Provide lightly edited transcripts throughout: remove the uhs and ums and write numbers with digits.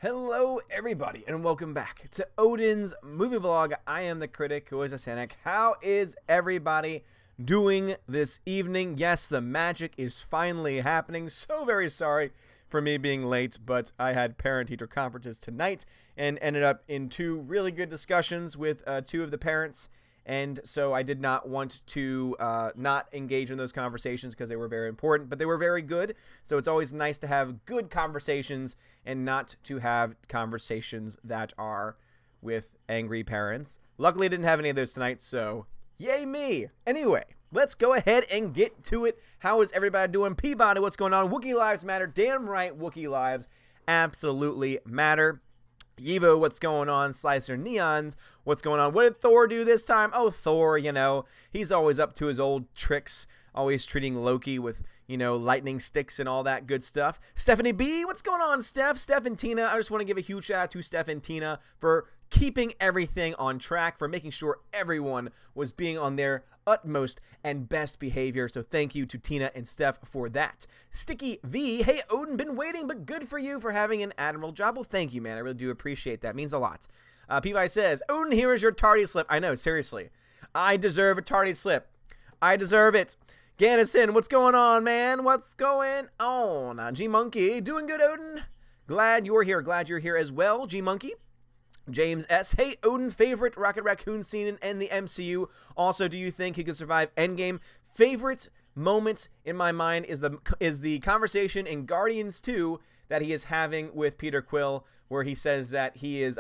Hello everybody and welcome back to Odin's movie blog. I am the critic who is a cynic. How is everybody doing this evening? Yes, the magic is finally happening. So very sorry for me being late, but I had parent-teacher conferences tonight and ended up in two really good discussions with two of the parents. And so I did not want to not engage in those conversations because they were very important, but they were very good. So it's always nice to have good conversations and not to have conversations that are with angry parents. Luckily, I didn't have any of those tonight, so yay me. Anyway, let's go ahead and get to it. How is everybody doing? Peabody, what's going on? Wookiee lives matter. Damn right, Wookiee lives absolutely matter. Evo, what's going on? Slicer Neons, what's going on? What did Thor do this time? Oh, Thor, you know, he's always up to his old tricks, always treating Loki with, you know, lightning sticks and all that good stuff. Stephanie B, what's going on, Steph? Steph and Tina, I just want to give a huge shout out to Steph and Tina for keeping everything on track, for making sure everyone was being on their utmost and best behavior. So thank you to Tina and Steph for that. Sticky V, hey Odin, been waiting, but good for you for having an admiral job. Well, thank you, man. I really do appreciate that. It means a lot. Peabody says, Odin, here is your tardy slip. I know, seriously. I deserve a tardy slip. I deserve it. Gannison, what's going on, man? What's going on? G-Monkey, doing good, Odin? Glad you're here. Glad you're here as well, G-Monkey. James S. Hey, Odin, favorite Rocket Raccoon scene in the MCU. Also, do you think he could survive Endgame? Favorite moment in my mind is the conversation in Guardians 2 that he is having with Peter Quill, where he says that he is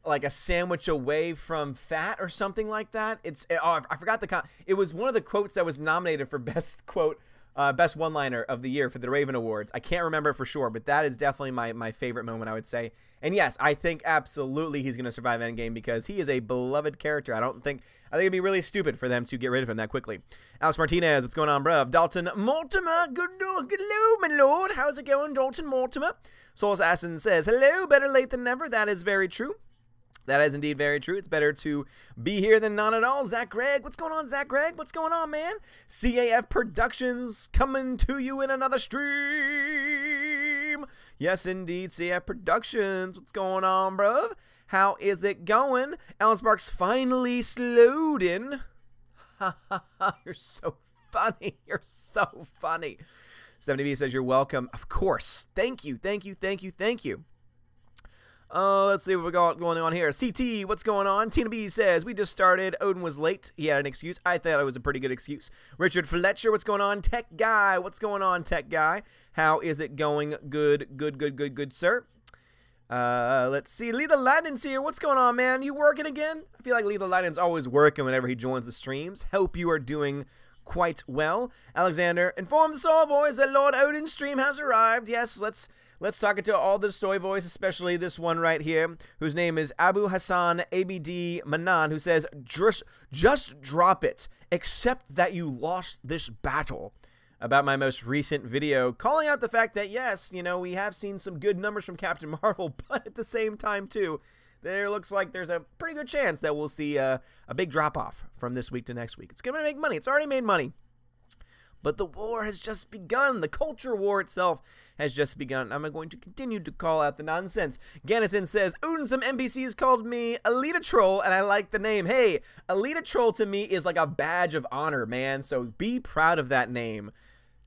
like a sandwich away from fat or something like that. I forgot it was one of the quotes that was nominated for best quote. Best one-liner of the year for the Raven Awards. I can't remember for sure, but that is definitely my favorite moment, I would say. And yes, I think absolutely he's going to survive Endgame because he is a beloved character. I think it'd be really stupid for them to get rid of him that quickly. Alex Martinez, what's going on, bruv? Dalton Mortimer, good hello, my lord. How's it going, Dalton Mortimer? Soul Assassin says, hello, better late than never. That is very true. That is indeed very true. It's better to be here than not at all. Zach Gregg, what's going on, Zach Gregg? What's going on, man? CAF Productions coming to you in another stream. Yes, indeed, CAF Productions. What's going on, bruv? How is it going? Alan Sparks finally slowed in. Ha ha ha, you're so funny. You're so funny. 70B says you're welcome. Of course. Thank you, thank you, thank you, thank you. Let's see what we got going on here. CT, what's going on? Tina B says, we just started. Odin was late. He had an excuse. I thought it was a pretty good excuse. Richard Fletcher, what's going on? Tech Guy, what's going on, Tech Guy? How is it going? Good, sir. Let's see. Lethal Lightning's here. What's going on, man? You working again? I feel like Lethal Lightning's always working whenever he joins the streams. Hope you are doing quite well. Alexander, inform the Soul Boys that Lord Odin's stream has arrived. Yes, let's talk it to all the soy boys, especially this one right here, whose name is Abu Hassan ABD Manan, who says, just drop it, except that you lost this battle. About my most recent video, calling out the fact that, yes, you know, we have seen some good numbers from Captain Marvel, but at the same time, too, there looks like there's a pretty good chance that we'll see a big drop-off from this week to next week. It's going to make money. It's already made money. But the war has just begun. The culture war itself has just begun. I'm going to continue to call out the nonsense. Gannison says, Odin, some NPCs called me Alita Troll, and I like the name. Hey, Alita Troll to me is like a badge of honor, man. So be proud of that name.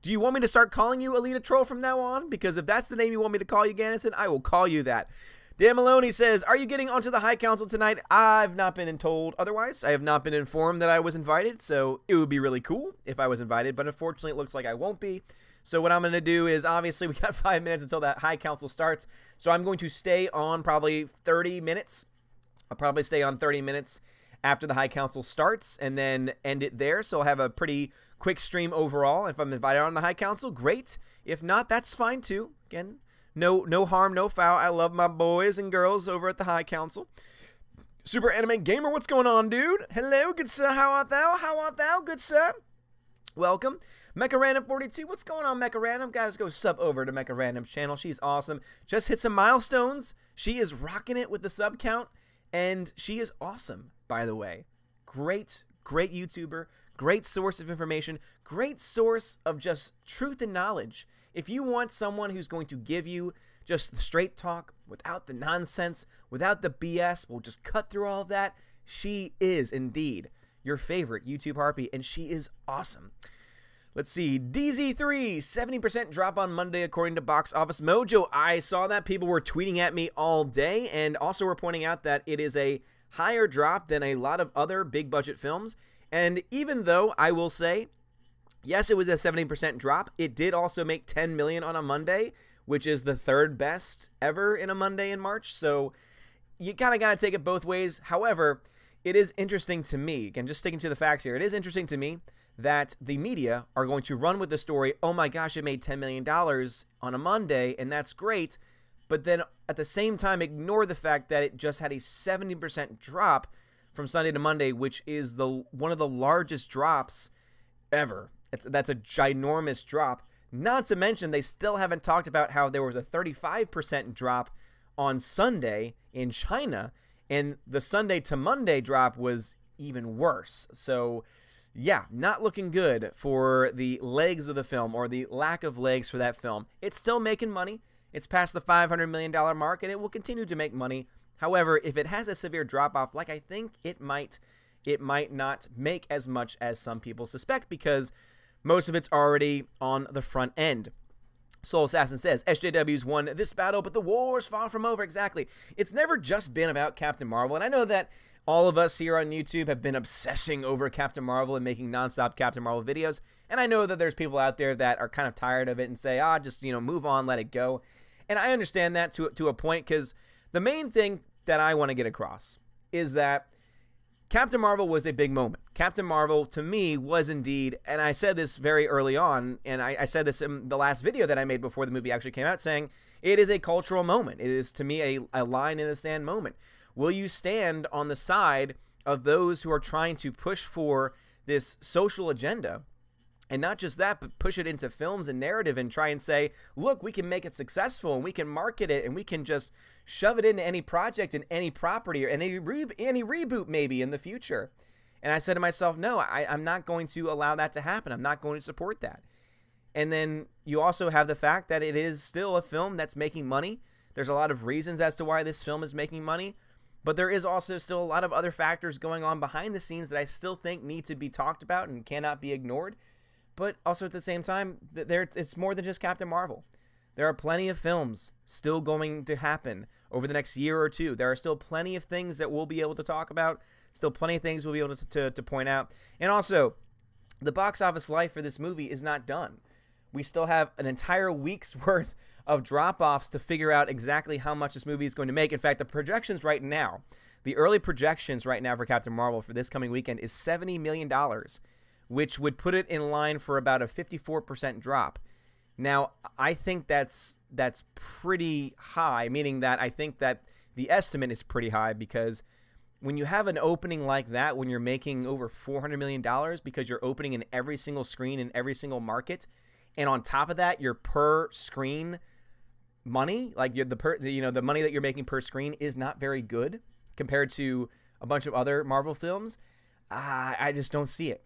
Do you want me to start calling you Alita Troll from now on? Because if that's the name you want me to call you, Gannison, I will call you that. Dan Maloney says, are you getting onto the High Council tonight? I've not been told otherwise. I have not been informed that I was invited, so it would be really cool if I was invited, but unfortunately it looks like I won't be. So what I'm going to do is, obviously, we got 5 minutes until that High Council starts, so I'm going to stay on probably 30 minutes. I'll probably stay on 30 minutes after the High Council starts and then end it there, so I'll have a pretty quick stream overall. If I'm invited on the High Council, great. If not, that's fine too. Again, no harm, no foul. I love my boys and girls over at the High Council. Super Anime Gamer, what's going on, dude? Hello, good sir. How art thou? How art thou, good sir? Welcome. Mecha Random 42, what's going on, Mecha Random? Guys, go sub over to Mecha Random's channel. She's awesome. Just hit some milestones. She is rocking it with the sub count, and she is awesome, by the way. Great YouTuber. Great source of information. Great source of just truth and knowledge If you want someone who's going to give you just the straight talk, without the nonsense, without the BS, we'll just cut through all of that, she is indeed your favorite YouTube harpy, and she is awesome. Let's see, DZ3, 70% drop on Monday according to Box Office Mojo. I saw that. People were tweeting at me all day, and also were pointing out that it is a higher drop than a lot of other big budget films. And even though I will say, yes, it was a 70% drop, it did also make $10 million on a Monday, which is the third best ever in a Monday in March. So you kind of got to take it both ways. However, it is interesting to me, again, just sticking to the facts here, it is interesting to me that the media are going to run with the story, oh my gosh, it made $10 million on a Monday, and that's great, but then at the same time ignore the fact that it just had a 70% drop from Sunday to Monday, which is one of the largest drops ever. That's a ginormous drop. Not to mention, they still haven't talked about how there was a 35% drop on Sunday in China, and the Sunday to Monday drop was even worse. So yeah, not looking good for the legs of the film, or the lack of legs for that film. It's still making money. It's past the $500 million mark, and it will continue to make money. However, if it has a severe drop-off, like I think it might not make as much as some people suspect, because most of it's already on the front end. Soul Assassin says, SJW's won this battle, but the war's far from over. Exactly. It's never just been about Captain Marvel, and I know that all of us here on YouTube have been obsessing over Captain Marvel and making nonstop Captain Marvel videos. And I know that there's people out there that are kind of tired of it and say, just, move on, let it go. And I understand that to a point, because the main thing that I want to get across is that Captain Marvel was a big moment. Captain Marvel, to me, was indeed, and I said this very early on, and I said this in the last video that I made before the movie actually came out, saying it is a cultural moment. It is, to me, a line in the sand moment. Will you stand on the side of those who are trying to push for this social agenda? And not just that, but push it into films and narrative and try and say, look, we can make it successful, and we can market it, and we can just shove it into any project and any property or any reboot maybe in the future. And I said to myself, no, I'm not going to allow that to happen. I'm not going to support that. And then you also have the fact that it is still a film that's making money. There's a lot of reasons as to why this film is making money. But there is also still a lot of other factors going on behind the scenes that I still think need to be talked about and cannot be ignored. But also at the same time, it's more than just Captain Marvel. There are plenty of films still going to happen over the next year or two. There are still plenty of things that we'll be able to talk about, still plenty of things we'll be able to point out. And also, the box office life for this movie is not done. We still have an entire week's worth of drop-offs to figure out exactly how much this movie is going to make. In fact, the projections right now, the early projections right now for Captain Marvel for this coming weekend is $70 million, which would put it in line for about a 54% drop. Now, I think that's pretty high, meaning that I think that the estimate is pretty high, because when you have an opening like that, when you're making over $400 million because you're opening in every single screen in every single market, and on top of that, your per screen money, like the money that you're making per screen is not very good compared to a bunch of other Marvel films. I just don't see it.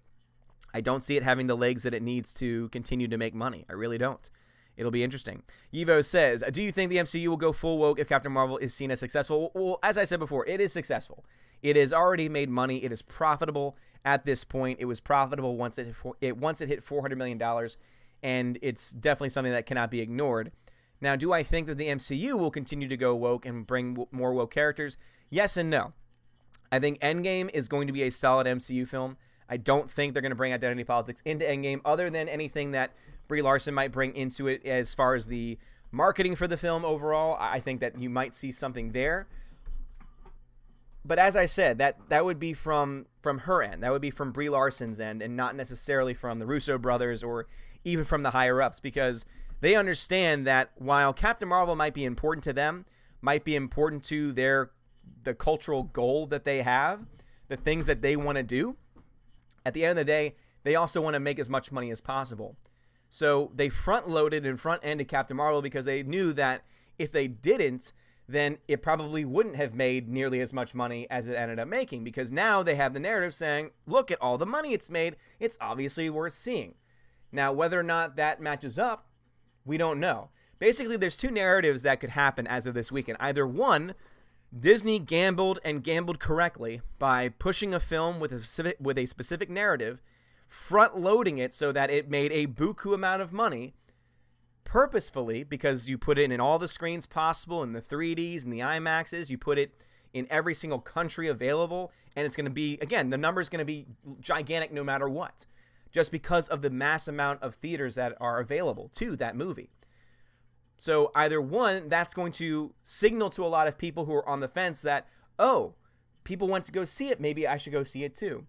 I don't see it having the legs that it needs to continue to make money. I really don't. It'll be interesting. Evo says, do you think the MCU will go full woke if Captain Marvel is seen as successful? Well, as I said before, it is successful. It has already made money. It is profitable at this point. It was profitable once it hit $400 million, and it's definitely something that cannot be ignored. Now, do I think that the MCU will continue to go woke and bring more woke characters? Yes and no. I think Endgame is going to be a solid MCU film. I don't think they're going to bring identity politics into Endgame, other than anything that Brie Larson might bring into it as far as the marketing for the film overall. I think that you might see something there. But as I said, that would be from her end. That would be from Brie Larson's end, and not necessarily from the Russo brothers or even from the higher-ups, because they understand that while Captain Marvel might be important to them, might be important to the cultural goal that they have, the things that they want to do, at the end of the day, they also want to make as much money as possible. So they front-loaded and front-ended Captain Marvel because they knew that if they didn't, then it probably wouldn't have made nearly as much money as it ended up making, because now they have the narrative saying, look at all the money it's made, it's obviously worth seeing. Now, whether or not that matches up We don't know. Basically, there's two narratives that could happen as of this weekend. Either one, Disney gambled and gambled correctly by pushing a film with a specific narrative, front-loading it so that it made a buku amount of money purposefully, because you put it in all the screens possible, in the 3Ds and the IMAXs, you put it in every single country available, and it's going to be, again, the number is going to be gigantic no matter what, just because of the mass amount of theaters that are available to that movie. So either one, that's going to signal to a lot of people who are on the fence that, oh, people went to go see it, maybe I should go see it too.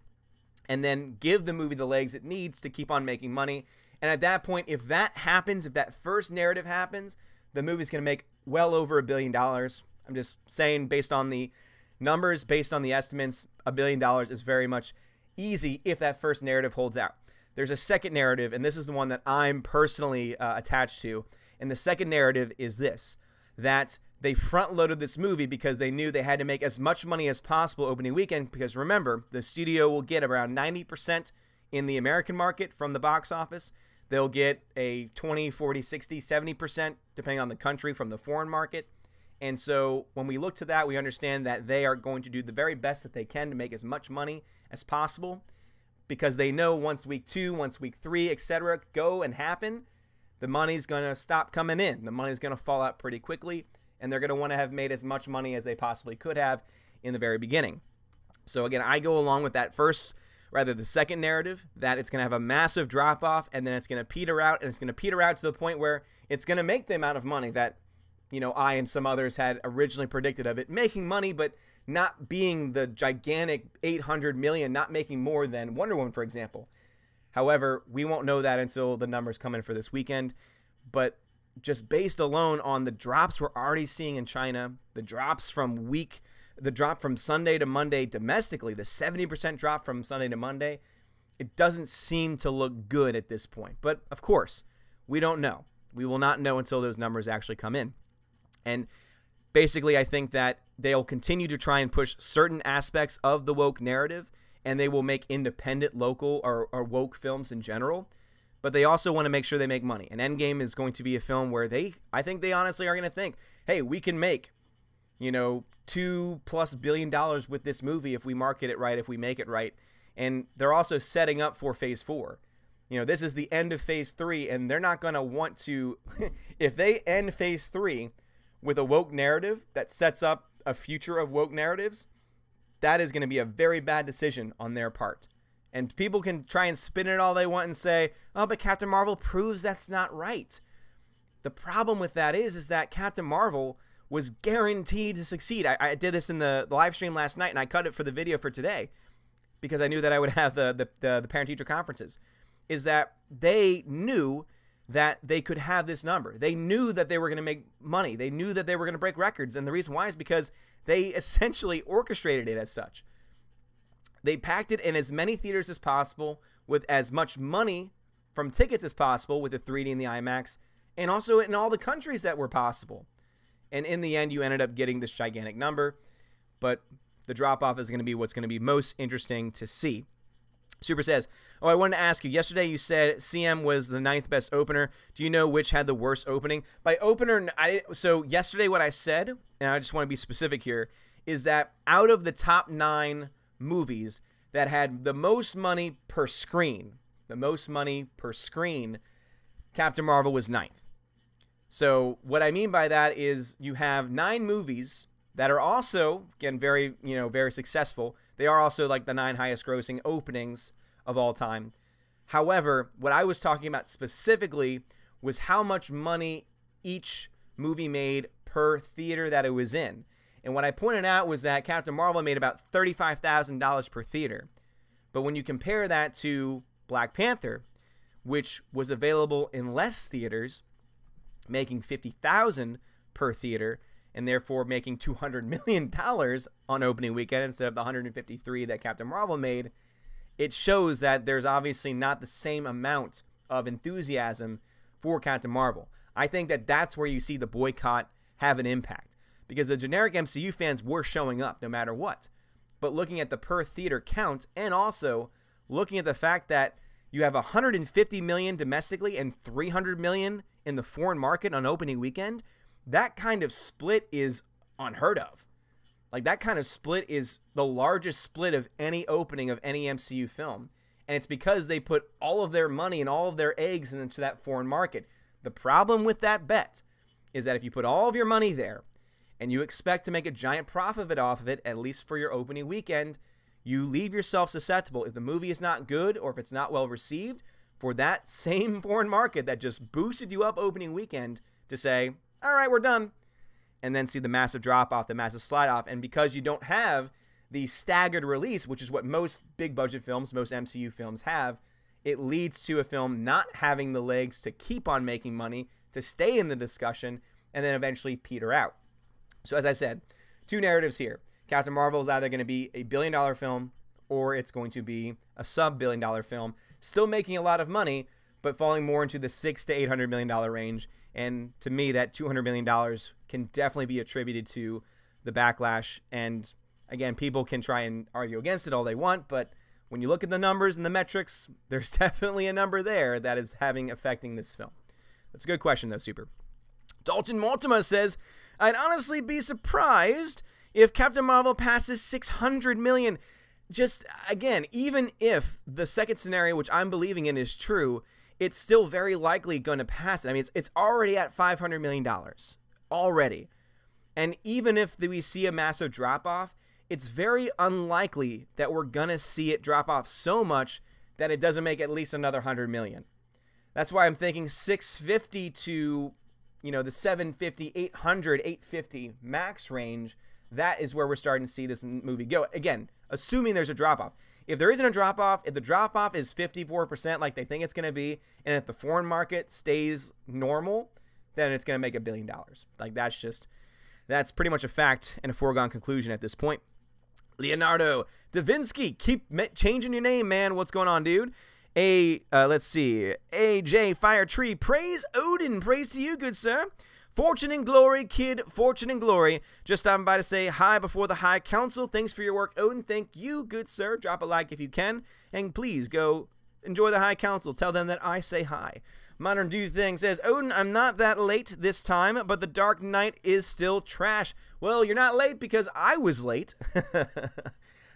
And then give the movie the legs it needs to keep on making money. And at that point, if that happens, if that first narrative happens, the movie's going to make well over $1 billion. I'm just saying, based on the numbers, based on the estimates, $1 billion is very much easy if that first narrative holds out. There's a second narrative, and this is the one that I'm personally attached to. And the second narrative is this, that they front-loaded this movie because they knew they had to make as much money as possible opening weekend, because remember, the studio will get around 90% in the American market from the box office. They'll get a 20, 40, 60, 70%, depending on the country, from the foreign market. And so when we look to that, we understand that they are going to do the very best that they can to make as much money as possible, because they know once week 2, once week 3, etc., go and happen, the money's going to stop coming in. The money's going to fall out pretty quickly, and they're going to want to have made as much money as they possibly could have in the very beginning. So again, I go along with that the second narrative, that it's going to have a massive drop-off, and then it's going to peter out, and it's going to peter out to the point where it's going to make the amount of money that, you know, I and some others had originally predicted of it making money, but not being the gigantic 800 million, not making more than Wonder Woman, for example. However, we won't know that until the numbers come in for this weekend. But just based alone on the drops we're already seeing in China, the drop from Sunday to Monday domestically, the 70% drop from Sunday to Monday, it doesn't seem to look good at this point. But of course, we don't know. We will not know until those numbers actually come in. And basically, I think that they'll continue to try and push certain aspects of the woke narrative, and they will make independent, local, or woke films in general. But they also want to make sure they make money. And Endgame is going to be a film where I think they honestly are going to think, hey, we can make, you know, $2+ billion with this movie if we market it right, if we make it right. And they're also setting up for Phase 4. You know, this is the end of Phase 3, and they're not going to want to, if they end Phase 3 with a woke narrative that sets up a future of woke narratives, that is going to be a very bad decision on their part. And people can try and spin it all they want and say, oh, but Captain Marvel proves that's not right. The problem with that is that Captain Marvel was guaranteed to succeed. I did this in the live stream last night, and I cut it for the video for today because I knew that I would have the parent-teacher conferences, is that they knew that they could have this number. They knew that they were going to make money. They knew that they were going to break records. And the reason why is because they essentially orchestrated it as such. They packed it in as many theaters as possible with as much money from tickets as possible with the 3D and the IMAX, and also in all the countries that were possible. And in the end, you ended up getting this gigantic number. But the drop-off is going to be what's going to be most interesting to see. Super says, oh, I wanted to ask you, yesterday you said CM was the 9th best opener. Do you know which had the worst opening? By opener, so yesterday what I said, and I just want to be specific here, is that out of the top 9 movies that had the most money per screen, Captain Marvel was 9th. So what I mean by that is you have 9 movies that are also, again, very successful. They are also like the 9 highest grossing openings of all time. However, what I was talking about specifically was how much money each movie made per theater that it was in. And what I pointed out was that Captain Marvel made about $35,000 per theater. But when you compare that to Black Panther, which was available in less theaters, making $50,000 per theater, and therefore making $200 million on opening weekend instead of the $153 that Captain Marvel made, it shows that there's obviously not the same amount of enthusiasm for Captain Marvel. I think that that's where you see the boycott have an impact, because the generic MCU fans were showing up no matter what. But looking at the per theater count, and also looking at the fact that You have 150 million domestically and 300 million in the foreign market on opening weekend. That kind of split is unheard of. Like, that kind of split is the largest split of any opening of any MCU film. And it's because they put all of their money and all of their eggs into that foreign market. The problem with that bet is that if you put all of your money there and you expect to make a giant profit off of it, at least for your opening weekend, you leave yourself susceptible, if the movie is not good or if it's not well received, for that same foreign market that just boosted you up opening weekend to say, all right, we're done. And then see the massive drop off, the massive slide off. And because you don't have the staggered release, which is what most big budget films, most MCU films have, it leads to a film not having the legs to keep on making money, to stay in the discussion, and then eventually peter out. So as I said, two narratives here. Captain Marvel is either going to be a billion-dollar film or it's going to be a sub-billion-dollar film, still making a lot of money, but falling more into the $600 to $800 million range. And to me, that $200 million can definitely be attributed to the backlash. And again, people can try and argue against it all they want, but when you look at the numbers and the metrics, there's definitely a number there that is affecting this film. That's a good question, though, Super. Dalton Mortimer says, I'd honestly be surprised if Captain Marvel passes 600 million. Just, again, even if the second scenario, which I'm believing in, is true, it's still very likely going to pass it. I mean, it's already at $500 million. Already. And even if we see a massive drop-off, it's very unlikely that we're going to see it drop off so much that it doesn't make at least another 100 million. That's why I'm thinking 650 to, the 750, 800, 850 max range. That is where we're starting to see this movie go. Again, assuming there's a drop-off. If there isn't a drop-off, if the drop-off is 54% like they think it's going to be, and if the foreign market stays normal, then it's going to make $1 billion. Like, that's pretty much a fact and a foregone conclusion at this point. Leonardo Da Vinci, keep changing your name, man. What's going on, dude? Let's see. AJ Fire Tree, praise Odin. Praise to you, good sir. Fortune and glory, kid. Fortune and glory. Just stopping by to say hi before the High Council. Thanks for your work, Odin. Thank you, good sir. Drop a like if you can. And please go enjoy the High Council. Tell them that I say hi. Modern Dude Thing says, Odin, I'm not that late this time, but the Dark Knight is still trash. Well, you're not late because I was late.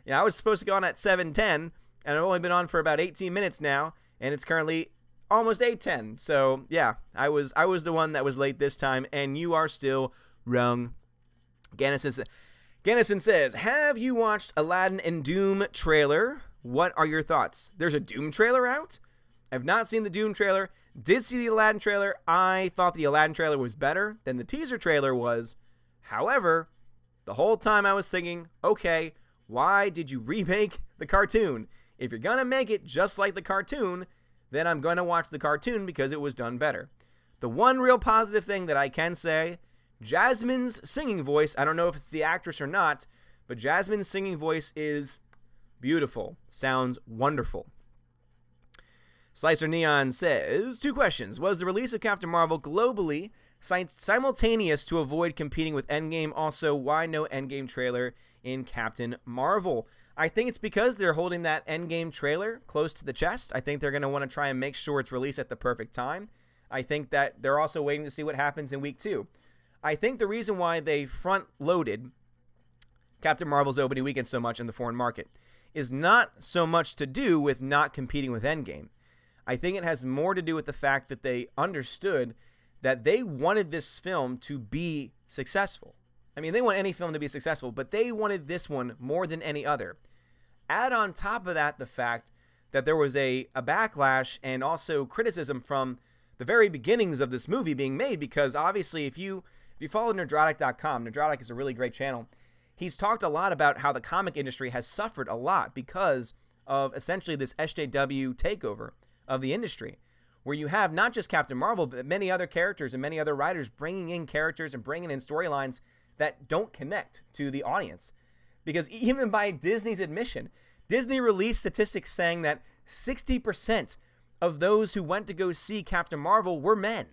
Yeah, I was supposed to go on at 7:10, and I've only been on for about 18 minutes now, and it's currently almost 8:10. So, yeah, I was the one that was late this time, and you are still wrong. Gannison says, have you watched Aladdin and Doom trailer? What are your thoughts? There's a Doom trailer out? I've not seen the Doom trailer. Did see the Aladdin trailer. I thought the Aladdin trailer was better than the teaser trailer was. However, the whole time I was thinking, okay, why did you remake the cartoon? If you're going to make it just like the cartoon, then I'm going to watch the cartoon because it was done better. The one real positive thing that I can say, Jasmine's singing voice, I don't know if it's the actress or not, but Jasmine's singing voice is beautiful. Sounds wonderful. Slicer Neon says, 2 questions. Was the release of Captain Marvel globally simultaneous to avoid competing with Endgame? Also, why no Endgame trailer in Captain Marvel? I think it's because they're holding that Endgame trailer close to the chest. I think they're going to want to try and make sure it's released at the perfect time. I think that they're also waiting to see what happens in week 2. I think the reason why they front-loaded Captain Marvel's opening weekend so much in the foreign market is not so much to do with not competing with Endgame. I think it has more to do with the fact that they understood that they wanted this film to be successful. I mean, they want any film to be successful, but they wanted this one more than any other. Add on top of that the fact that there was a backlash and also criticism from the very beginnings of this movie being made, because obviously if you follow Nerdrotic.com, Nerdrotic is a really great channel, he's talked a lot about how the comic industry has suffered a lot because of essentially this SJW takeover of the industry, where you have not just Captain Marvel, but many other characters and many other writers bringing in characters and bringing in storylines that don't connect to the audience. Because even by Disney's admission, Disney released statistics saying that 60% of those who went to go see Captain Marvel were men.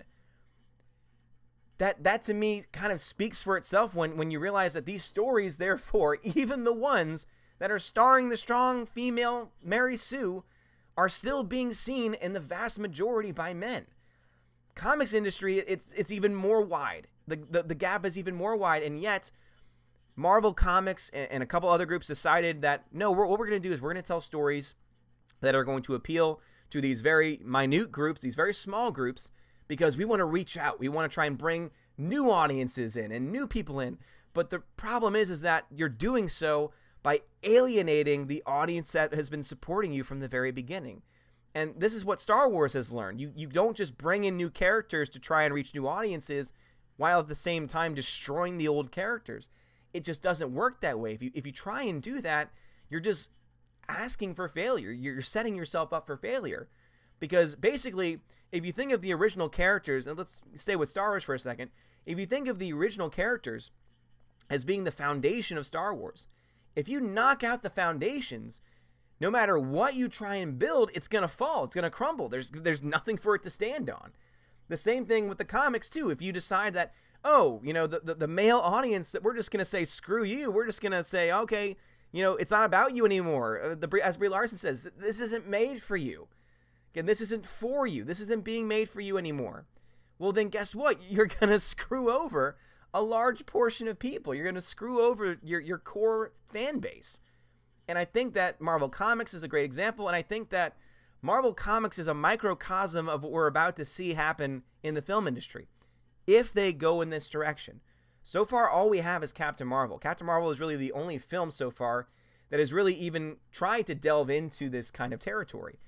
That to me kind of speaks for itself when you realize that these stories, therefore, even the ones that are starring the strong female Mary Sue, are still being seen in the vast majority by men. Comics industry, it's even more wide. The gap is even more wide, and yet Marvel Comics and a couple other groups decided that, no, what we're going to do is we're going to tell stories that are going to appeal to these very minute groups, these very small groups, because we want to reach out. We want to try and bring new audiences in and new people in. But the problem is that you're doing so by alienating the audience that has been supporting you from the very beginning. And this is what Star Wars has learned. You don't just bring in new characters to try and reach new audiences while at the same time destroying the old characters. It just doesn't work that way. If you try and do that, you're just asking for failure. You're setting yourself up for failure. Because basically, if you think of the original characters, and let's stay with Star Wars for a second, if you think of the original characters as being the foundation of Star Wars, if you knock out the foundations, no matter what you try and build, it's going to fall. It's going to crumble. There's nothing for it to stand on. The same thing with the comics, too. If you decide that, oh, you know, the male audience, that we're just going to say, screw you. We're just going to say, okay, you know, it's not about you anymore. As Brie Larson says, this isn't made for you. Again, this isn't for you. This isn't being made for you anymore. Well, then guess what? You're going to screw over a large portion of people. You're going to screw over your core fan base. And I think that Marvel Comics is a great example, and I think that Marvel Comics is a microcosm of what we're about to see happen in the film industry, if they go in this direction. So far, all we have is Captain Marvel. Captain Marvel is really the only film so far that has really even tried to delve into this kind of territory.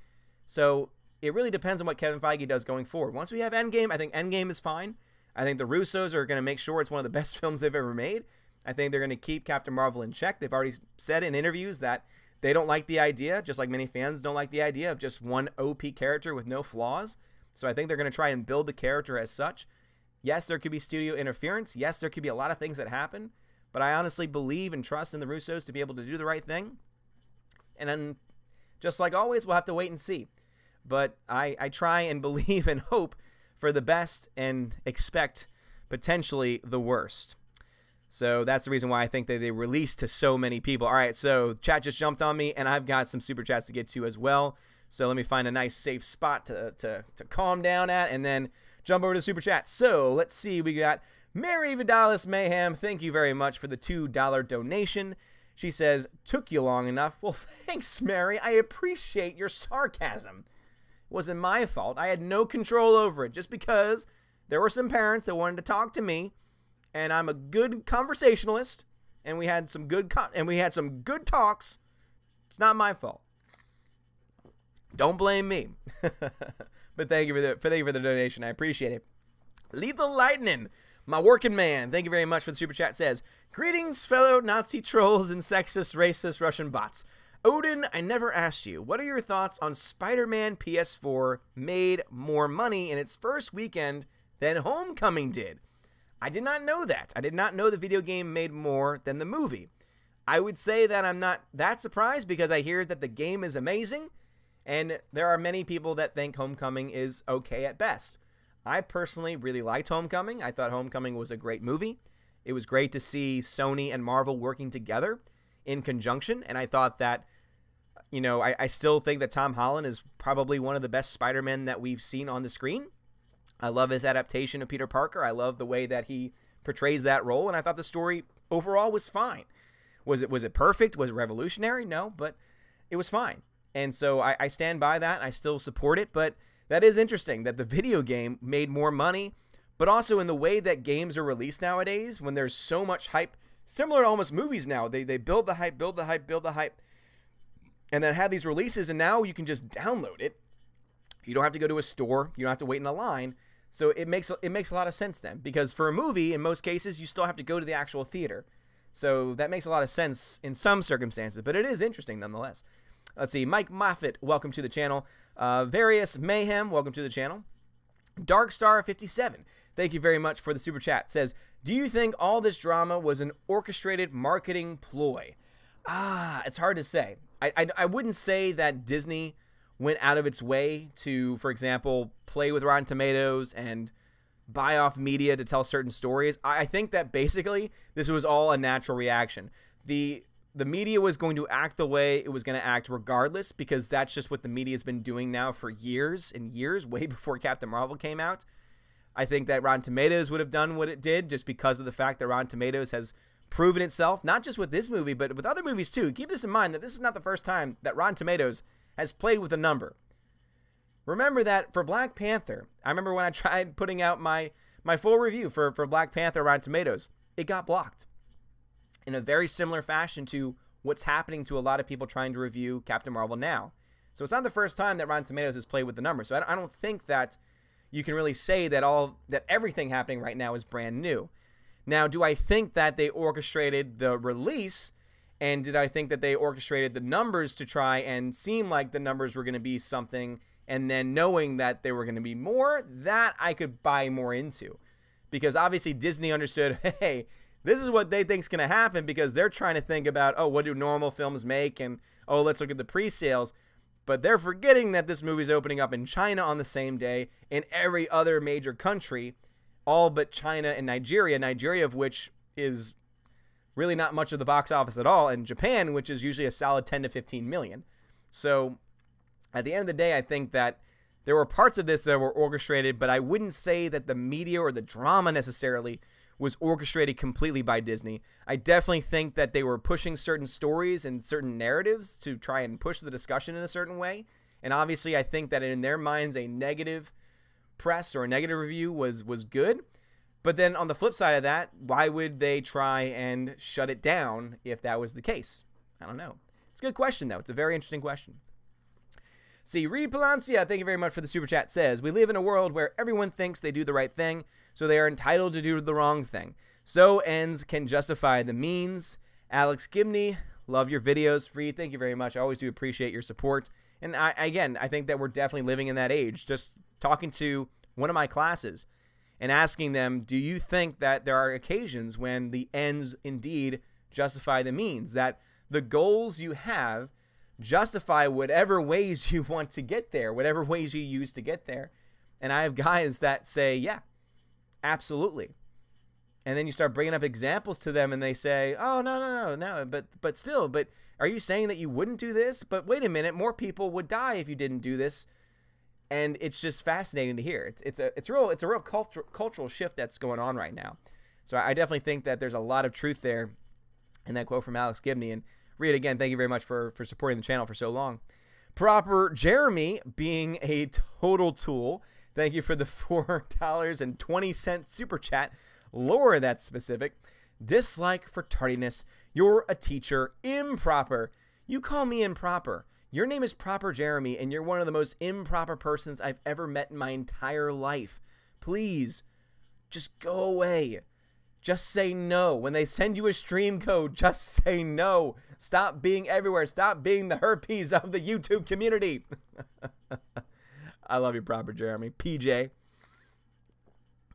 So it really depends on what Kevin Feige does going forward. Once we have Endgame, I think Endgame is fine. I think the Russos are going to make sure it's one of the best films they've ever made. I think they're going to keep Captain Marvel in check. They've already said in interviews that they don't like the idea, just like many fans don't like the idea of just one OP character with no flaws. So I think they're going to try and build the character as such. Yes, there could be studio interference. Yes, there could be a lot of things that happen. But I honestly believe and trust in the Russos to be able to do the right thing. And then, just like always, we'll have to wait and see. But I try and believe and hope for the best and expect potentially the worst. So that's the reason why I think that they released to so many people. All right, so chat just jumped on me, and I've got some super chats to get to as well. So let me find a nice safe spot to calm down at, and then jump over to super chat. So let's see. We got Mary Vidalis Mayhem. Thank you very much for the $2 donation. She says, took you long enough. Well, thanks, Mary. I appreciate your sarcasm. It wasn't my fault. I had no control over it, just because there were some parents that wanted to talk to me. And I'm a good conversationalist, and we had some good talks. It's not my fault. Don't blame me. But thank you for the donation. I appreciate it. Lethal Lightning, my working man. Thank you very much for the super chat. Says, greetings, fellow Nazi trolls and sexist, racist Russian bots. Odin, I never asked you, what are your thoughts on Spider-Man PS4 made more money in its first weekend than Homecoming did? I did not know that. I did not know the video game made more than the movie. I would say that I'm not that surprised, because I hear that the game is amazing, and there are many people that think Homecoming is okay at best. I personally really liked Homecoming. I thought Homecoming was a great movie. It was great to see Sony and Marvel working together in conjunction, and I thought that, you know, I still think that Tom Holland is probably one of the best Spider-Men that we've seen on the screen. I love his adaptation of Peter Parker. I love the way that he portrays that role, and I thought the story overall was fine. Was it perfect? Was it revolutionary? No, but it was fine. And so I stand by that. I still support it, but that is interesting that the video game made more money, but also in the way that games are released nowadays, when there's so much hype, similar to almost movies now. They build the hype, build the hype, build the hype, and then have these releases, and now you can just download it. You don't have to go to a store. You don't have to wait in a line. So it makes a lot of sense then, because for a movie, in most cases, you still have to go to the actual theater. So that makes a lot of sense in some circumstances, but it is interesting nonetheless. Let's see. Mike Moffitt, welcome to the channel. Various Mayhem, welcome to the channel. Darkstar57, thank you very much for the super chat. Says, do you think all this drama was an orchestrated marketing ploy? It's hard to say. I wouldn't say that Disney went out of its way to, for example, play with Rotten Tomatoes and buy off media to tell certain stories. I think that basically this was all a natural reaction. The the media was going to act the way it was going to act regardless, because that's just what the media has been doing now for years and years, way before Captain Marvel came out. I think that Rotten Tomatoes would have done what it did just because of the fact that Rotten Tomatoes has proven itself, not just with this movie, but with other movies too. Keep this in mind that this is not the first time that Rotten Tomatoes has played with a number. Remember that for Black Panther, I remember when I tried putting out my full review for Black Panther Rotten Tomatoes, it got blocked. In a very similar fashion to what's happening to a lot of people trying to review Captain Marvel now. So it's not the first time that Rotten Tomatoes has played with the numbers. So I don't think that you can really say that everything happening right now is brand new. Now, do I think that they orchestrated the release, and did I think that they orchestrated the numbers to try and seem like the numbers were going to be something, and then knowing that they were going to be more? That I could buy more into, because obviously Disney understood, hey, this is what they think is going to happen, because they're trying to think about, oh, what do normal films make? And, oh, let's look at the pre-sales. But they're forgetting that this movie is opening up in China on the same day, in every other major country, all but China and Nigeria. Nigeria, of which is really not much of the box office at all, and Japan, which is usually a solid 10 to 15 million. So at the end of the day, I think that there were parts of this that were orchestrated, but I wouldn't say that the media or the drama necessarily was orchestrated completely by Disney. I definitely think that they were pushing certain stories and certain narratives to try and push the discussion in a certain way. And obviously, I think that in their minds, a negative press or a negative review was good. But then on the flip side of that, why would they try and shut it down if that was the case? I don't know. It's a good question, though. It's a very interesting question. See, Reed Palancia, thank you very much for the super chat, says, we live in a world where everyone thinks they do the right thing, so they are entitled to do the wrong thing. So ends can justify the means. Alex Gibney, love your videos. Reed, thank you very much. I always do appreciate your support. And I think that we're definitely living in that age. Just talking to one of my classes and asking them, do you think that there are occasions when the ends indeed justify the means? That the goals you have justify whatever ways you want to get there, whatever ways you use to get there. And I have guys that say, yeah, absolutely. And then you start bringing up examples to them and they say, oh, no, but still, but are you saying that you wouldn't do this? But wait a minute, more people would die if you didn't do this. And it's just fascinating to hear. It's a real cultural shift that's going on right now. So I definitely think that there's a lot of truth there in that quote from Alex Gibney. And Reed, again, thank you very much for supporting the channel for so long. Proper Jeremy, being a total tool, thank you for the $4.20 super chat. Laura, that's specific. Dislike for tardiness. You're a teacher. Improper. You call me improper. Your name is Proper Jeremy, and you're one of the most improper persons I've ever met in my entire life. Please, just go away. Just say no. When they send you a stream code, just say no. Stop being everywhere. Stop being the herpes of the YouTube community. I love you, Proper Jeremy. PJ.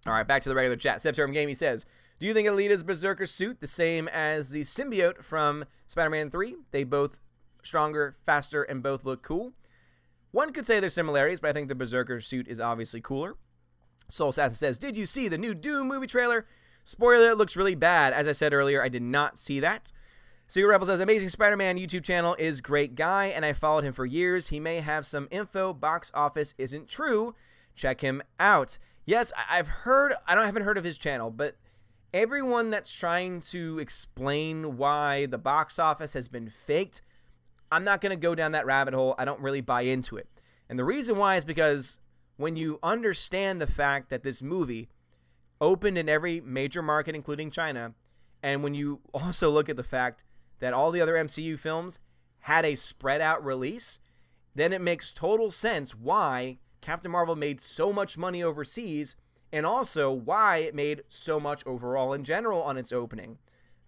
All right, back to the regular chat. Septerm Gaming says, do you think Alita's Berserker suit the same as the symbiote from Spider-Man 3? They both stronger, faster, and both look cool. One could say there's similarities, but I think the Berserker suit is obviously cooler. Soul Assassin says, did you see the new Doom movie trailer? Spoiler, it looks really bad. As I said earlier, I did not see that. Secret Rebel says, Amazing Spider-Man YouTube channel is great guy, and I followed him for years. He may have some info. Box office isn't true. Check him out. Yes, I've heard, I haven't heard of his channel, but everyone that's trying to explain why the box office has been faked, I'm not going to go down that rabbit hole. I don't really buy into it. And the reason why is because when you understand the fact that this movie opened in every major market, including China, and when you also look at the fact that all the other MCU films had a spread out release, then it makes total sense why Captain Marvel made so much money overseas, and also why it made so much overall in general on its opening.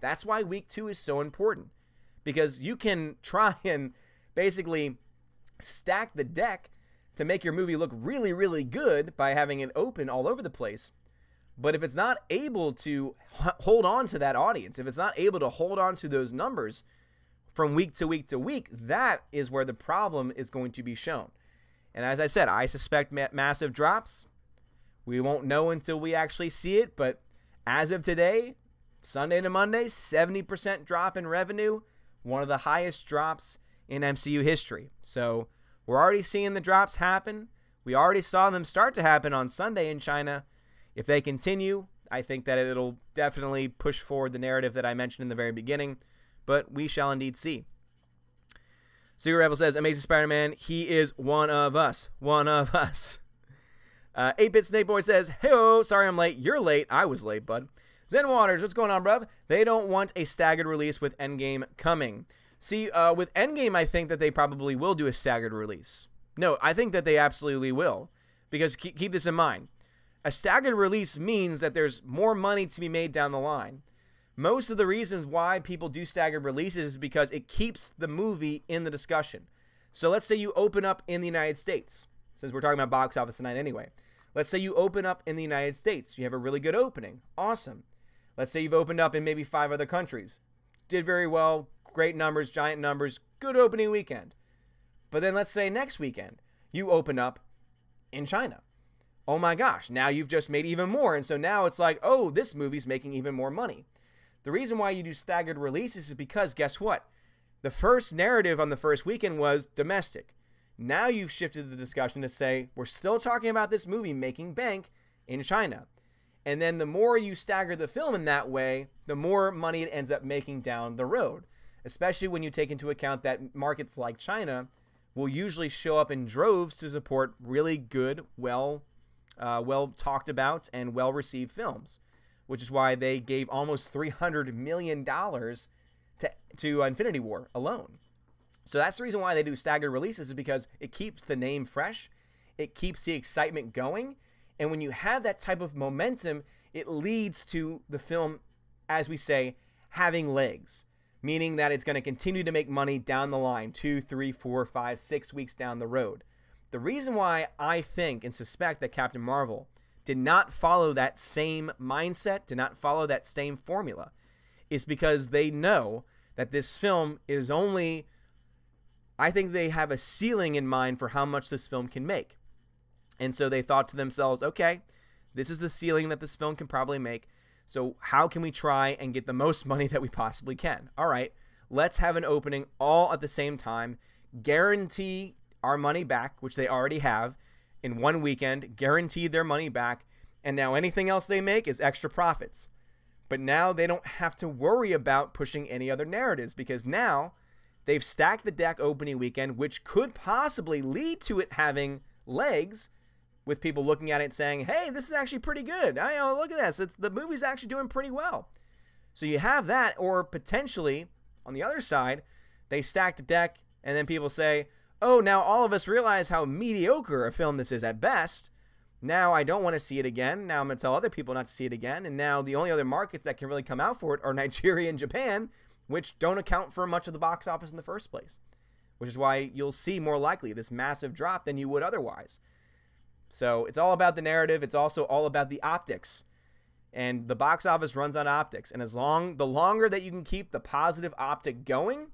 That's why week 2 is so important, because you can try and basically stack the deck to make your movie look really, really good by having it open all over the place. But if it's not able to hold on to that audience, if it's not able to hold on to those numbers from week to week to week, that is where the problem is going to be shown. And as I said, I suspect massive drops. We won't know until we actually see it, but as of today, Sunday to Monday, 70% drop in revenue, one of the highest drops in MCU history. So we're already seeing the drops happen. We already saw them start to happen on Sunday in China. If they continue, I think that it'll definitely push forward the narrative that I mentioned in the very beginning, but we shall indeed see. Secret Rebel says, Amazing Spider-Man, he is one of us. One of us. 8-Bit Snake Boy says, hey-oh, sorry I'm late. You're late. I was late, bud. Zen Waters, what's going on, bruv? They don't want a staggered release with Endgame coming. See, with Endgame, I think that they probably will do a staggered release. No, I think that they absolutely will. Because keep this in mind. A staggered release means that there's more money to be made down the line. Most of the reasons why people do staggered releases is because it keeps the movie in the discussion. So let's say you open up in the United States. Since we're talking about box office tonight anyway. Let's say you open up in the United States. You have a really good opening. Awesome. Let's say you've opened up in maybe 5 other countries. Did very well. Great numbers, giant numbers. Good opening weekend. But then let's say next weekend you open up in China. Oh my gosh, now you've just made even more. And so now it's like, oh, this movie's making even more money. The reason why you do staggered releases is because, guess what? The first narrative on the first weekend was domestic. Now you've shifted the discussion to say, we're still talking about this movie making bank in China. And then the more you stagger the film in that way, the more money it ends up making down the road. Especially when you take into account that markets like China will usually show up in droves to support really good, well talked about and well received films, which is why they gave almost $300 million to Infinity War alone. So that's the reason why they do staggered releases, is because it keeps the name fresh, it keeps the excitement going, and when you have that type of momentum, it leads to the film, as we say, having legs, meaning that it's going to continue to make money down the line, 2, 3, 4, 5, 6 weeks down the road. The reason why I think and suspect that Captain Marvel did not follow that same mindset, did not follow that same formula, is because they know that this film is only, I think they have a ceiling in mind for how much this film can make. And so they thought to themselves, okay, this is the ceiling that this film can probably make. So how can we try and get the most money that we possibly can? All right, let's have an opening all at the same time, guarantee our money back, which they already have in one weekend, guaranteed their money back. And now anything else they make is extra profits. But now they don't have to worry about pushing any other narratives, because now they've stacked the deck opening weekend, which could possibly lead to it having legs, with people looking at it saying, hey, this is actually pretty good. Look at this. The movie's actually doing pretty well. So you have that, or potentially, on the other side, they stack the deck, and then people say, oh, now all of us realize how mediocre a film this is at best. Now I don't want to see it again. Now I'm going to tell other people not to see it again. And now the only other markets that can really come out for it are Nigeria and Japan, which don't account for much of the box office in the first place, which is why you'll see more likely this massive drop than you would otherwise. So it's all about the narrative. It's also all about the optics. And the box office runs on optics. And the longer that you can keep the positive optic going,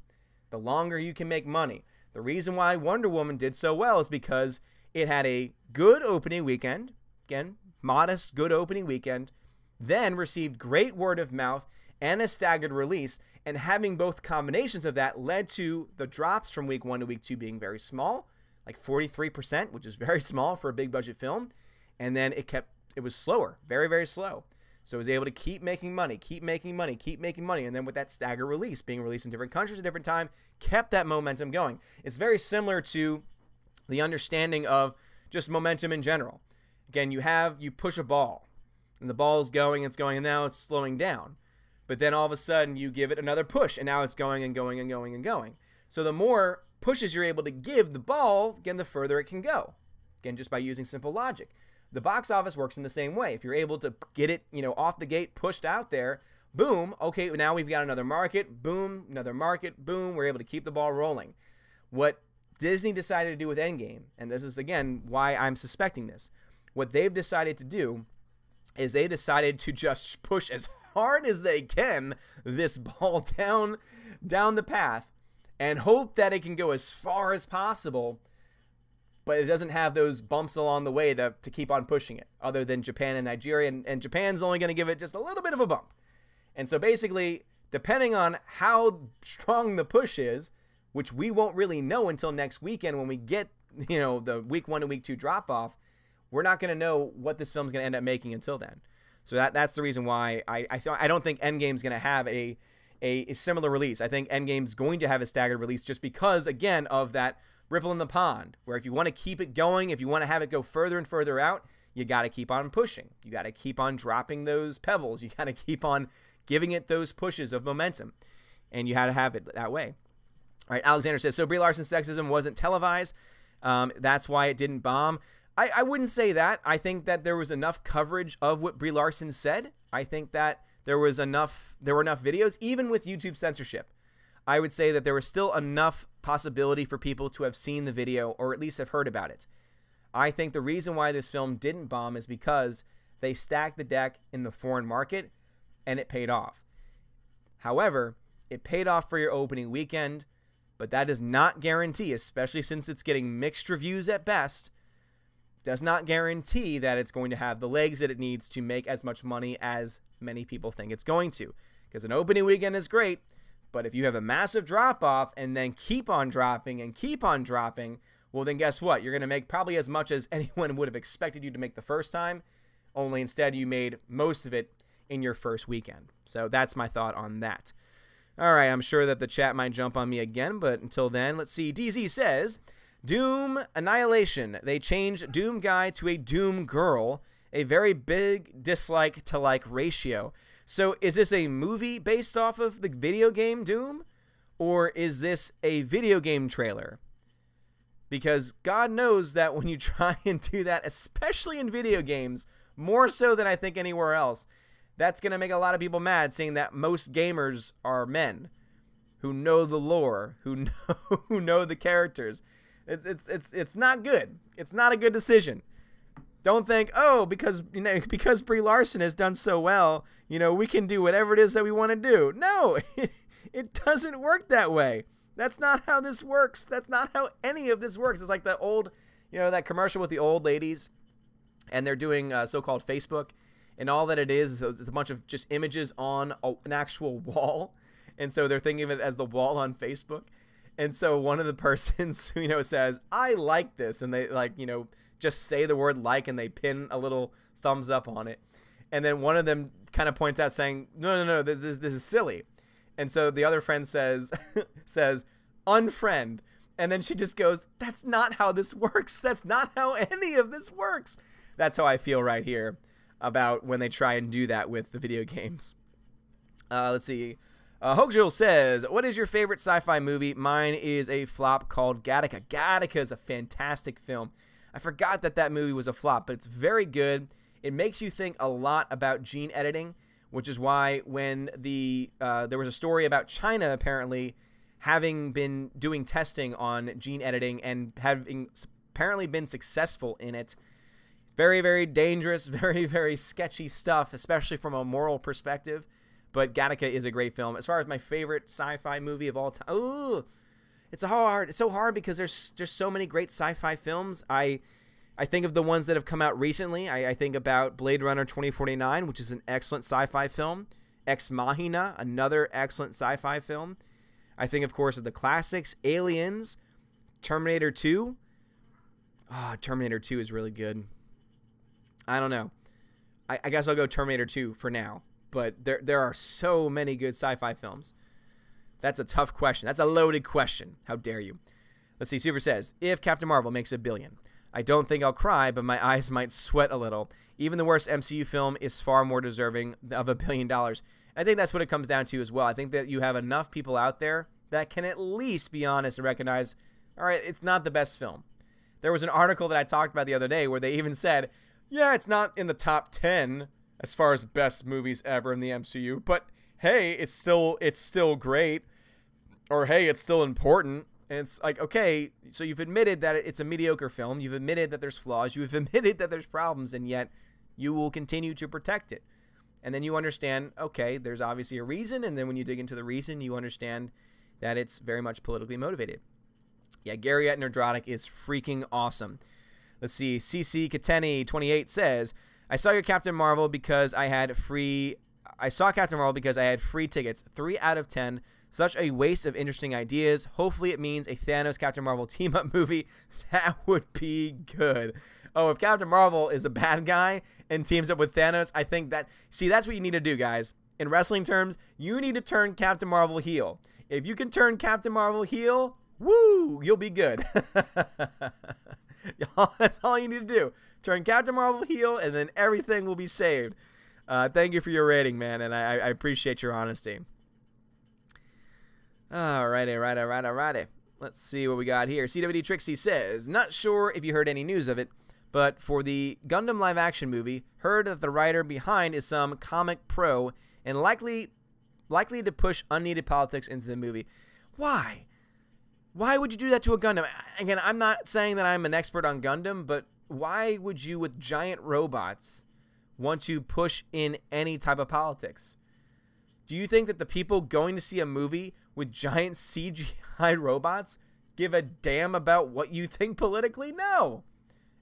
the longer you can make money. The reason why Wonder Woman did so well is because it had a good opening weekend. Again, modest, good opening weekend. Then received great word of mouth and a staggered release. And having both combinations of that led to the drops from week 1 to week 2 being very small, like 43%, which is very small for a big budget film. And then it was slower, very, very slow. So it was able to keep making money, keep making money, keep making money. And then with that stagger release, being released in different countries at different time, kept that momentum going. It's very similar to the understanding of just momentum in general. Again, you push a ball, and the ball's going, it's going, and now it's slowing down. But then all of a sudden, you give it another push, and now it's going and going and going and going. So the more pushes you're able to give the ball, again, the further it can go. Again, just by using simple logic. The box office works in the same way. If you're able to get it, off the gate, pushed out there, boom, okay, now we've got another market, boom, another market, boom, we're able to keep the ball rolling. What Disney decided to do with Endgame, and this is, again, why I'm suspecting this, what they've decided to do is they decided to just push as hard as they can this ball down the path and hope that it can go as far as possible, but it doesn't have those bumps along the way to keep on pushing it, other than Japan and Nigeria, and Japan's only going to give it just a little bit of a bump. And so basically, depending on how strong the push is, which we won't really know until next weekend when we get, the week 1 and week 2 drop off, we're not going to know what this film's going to end up making until then. So that's the reason why I don't think Endgame's going to have a similar release. I think Endgame's going to have a staggered release just because, again, of that ripple in the pond, where if you want to keep it going, if you want to have it go further and further out, you got to keep on pushing. You got to keep on dropping those pebbles. You got to keep on giving it those pushes of momentum. And you had to have it that way. All right, Alexander says, so Brie Larson's sexism wasn't televised. That's why it didn't bomb. I wouldn't say that. I think that there was enough coverage of what Brie Larson said. I think that there were enough videos, even with YouTube censorship. I would say that there was still enough possibility for people to have seen the video or at least have heard about it. I think the reason why this film didn't bomb is because they stacked the deck in the foreign market and it paid off. However, it paid off for your opening weekend, but that does not guarantee, especially since it's getting mixed reviews at best, does not guarantee that it's going to have the legs that it needs to make as much money as many people think it's going to. Because an opening weekend is great, but if you have a massive drop-off and then keep on dropping and keep on dropping, well, then guess what? You're going to make probably as much as anyone would have expected you to make the first time, only instead you made most of it in your first weekend. So that's my thought on that. All right, I'm sure that the chat might jump on me again, but until then, let's see. DZ says, Doom Annihilation. They changed Doom Guy to a Doom Girl, a very big dislike to like ratio. So is this a movie based off of the video game Doom? Or is this a video game trailer? Because God knows that when you try and do that, especially in video games, more so than I think anywhere else, that's going to make a lot of people mad, seeing that most gamers are men who know the lore, who know the characters. It's not good. It's not a good decision. Don't think, oh, because Brie Larson has done so well, we can do whatever it is that we want to do. No, it doesn't work that way. That's not how this works. That's not how any of this works. It's like the old, that commercial with the old ladies, and they're doing so-called Facebook, and all that it is a bunch of just images on an actual wall, and so they're thinking of it as the wall on Facebook. And so one of the persons, says, I like this, and they just say the word like, and they pin a little thumbs up on it. And then one of them kind of points out saying, no, this is silly. And so the other friend says unfriend. And then she just goes, that's not how this works. That's not how any of this works. That's how I feel right here about when they try and do that with the video games. Let's see. Hookjul says, what is your favorite sci-fi movie? Mine is a flop called Gattaca. Gattaca is a fantastic film. I forgot that movie was a flop, but it's very good. It makes you think a lot about gene editing, which is why when there was a story about China apparently having been doing testing on gene editing and having apparently been successful in it. Very, very dangerous, very, very sketchy stuff, especially from a moral perspective. But Gattaca is a great film. As far as my favorite sci-fi movie of all time, ooh, it's so hard because there's so many great sci-fi films. I think of the ones that have come out recently. I think about Blade Runner 2049, which is an excellent sci-fi film. Ex Machina, another excellent sci-fi film. I think, of course, of the classics, Aliens, Terminator 2. Terminator 2 is really good. I don't know. I guess I'll go Terminator 2 for now. But there are so many good sci-fi films. That's a tough question. That's a loaded question. How dare you? Let's see. Super says, if Captain Marvel makes $1 billion, I don't think I'll cry, but my eyes might sweat a little. Even the worst MCU film is far more deserving of $1 billion. I think that's what it comes down to as well. I think that you have enough people out there that can at least be honest and recognize, all right, it's not the best film. There was an article that I talked about the other day where they even said, yeah, it's not in the top 10 as far as best movies ever in the MCU, but hey, it's still great, or hey, it's still important. And it's like, okay, so you've admitted that it's a mediocre film, you've admitted that there's flaws, you've admitted that there's problems, and yet you will continue to protect it. And then you understand, okay, there's obviously a reason, and then when you dig into the reason, you understand that it's very much politically motivated. Yeah, Gary Etner-Drotic is freaking awesome. Let's see, CC Kateni 28 says, I saw your Captain Marvel because I had free I saw Captain Marvel because I had free tickets. 3 out of 10. Such a waste of interesting ideas. Hopefully it means a Thanos Captain Marvel team-up movie. That would be good. Oh, if Captain Marvel is a bad guy and teams up with Thanos, I think that... See, that's what you need to do, guys. In wrestling terms, you need to turn Captain Marvel heel. If you can turn Captain Marvel heel, woo, you'll be good. That's all you need to do. Turn Captain Marvel heel, and then everything will be saved. Thank you for your rating, man, and I appreciate your honesty. Alrighty. Let's see what we got here. CWD Trixie says, not sure if you heard any news of it, but for the Gundam live-action movie, heard that the writer behind is some comic pro and likely to push unneeded politics into the movie. Why? Why would you do that to a Gundam? Again, I'm not saying that I'm an expert on Gundam, but why would you, with giant robots, want to push in any type of politics? Do you think that the people going to see a movie with giant CGI robots give a damn about what you think politically? No.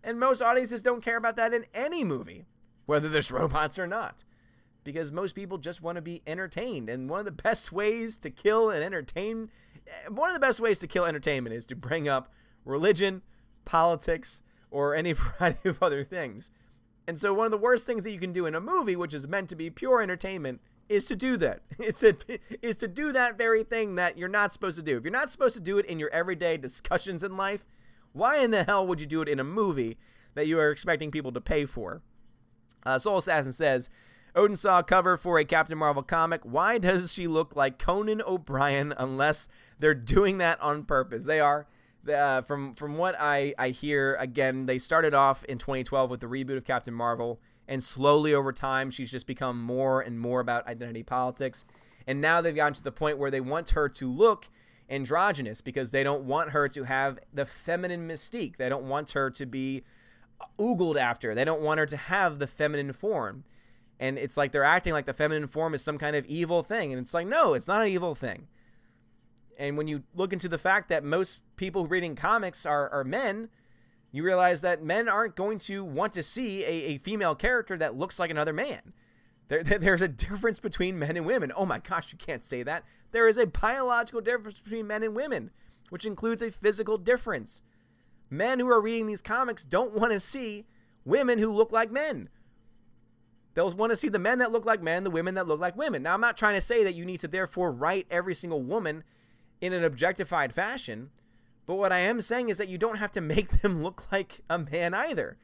And most audiences don't care about that in any movie, whether there's robots or not, because most people just want to be entertained. And one of the best ways to kill entertainment is to bring up religion, politics, or any variety of other things. And so one of the worst things that you can do in a movie, which is meant to be pure entertainment, is to do that. Is to do that very thing that you're not supposed to do. If you're not supposed to do it in your everyday discussions in life, why in the hell would you do it in a movie that you are expecting people to pay for? Soul Assassin says, Odin saw a cover for a Captain Marvel comic. Why does she look like Conan O'Brien unless they're doing that on purpose? They are. From what I hear, again, they started off in 2012 with the reboot of Captain Marvel, and slowly over time, she's just become more and more about identity politics. And now they've gotten to the point where they want her to look androgynous because they don't want her to have the feminine mystique. They don't want her to be oogled after. They don't want her to have the feminine form. And it's like they're acting like the feminine form is some kind of evil thing. And it's like, no, it's not an evil thing. And when you look into the fact that most people reading comics are men, you realize that men aren't going to want to see a female character that looks like another man. There's a difference between men and women. Oh my gosh, you can't say that. There is a biological difference between men and women, which includes a physical difference. Men who are reading these comics don't want to see women who look like men. They'll want to see the men that look like men, the women that look like women. Now, I'm not trying to say that you need to therefore write every single woman in an objectified fashion, but what I am saying is that you don't have to make them look like a man either.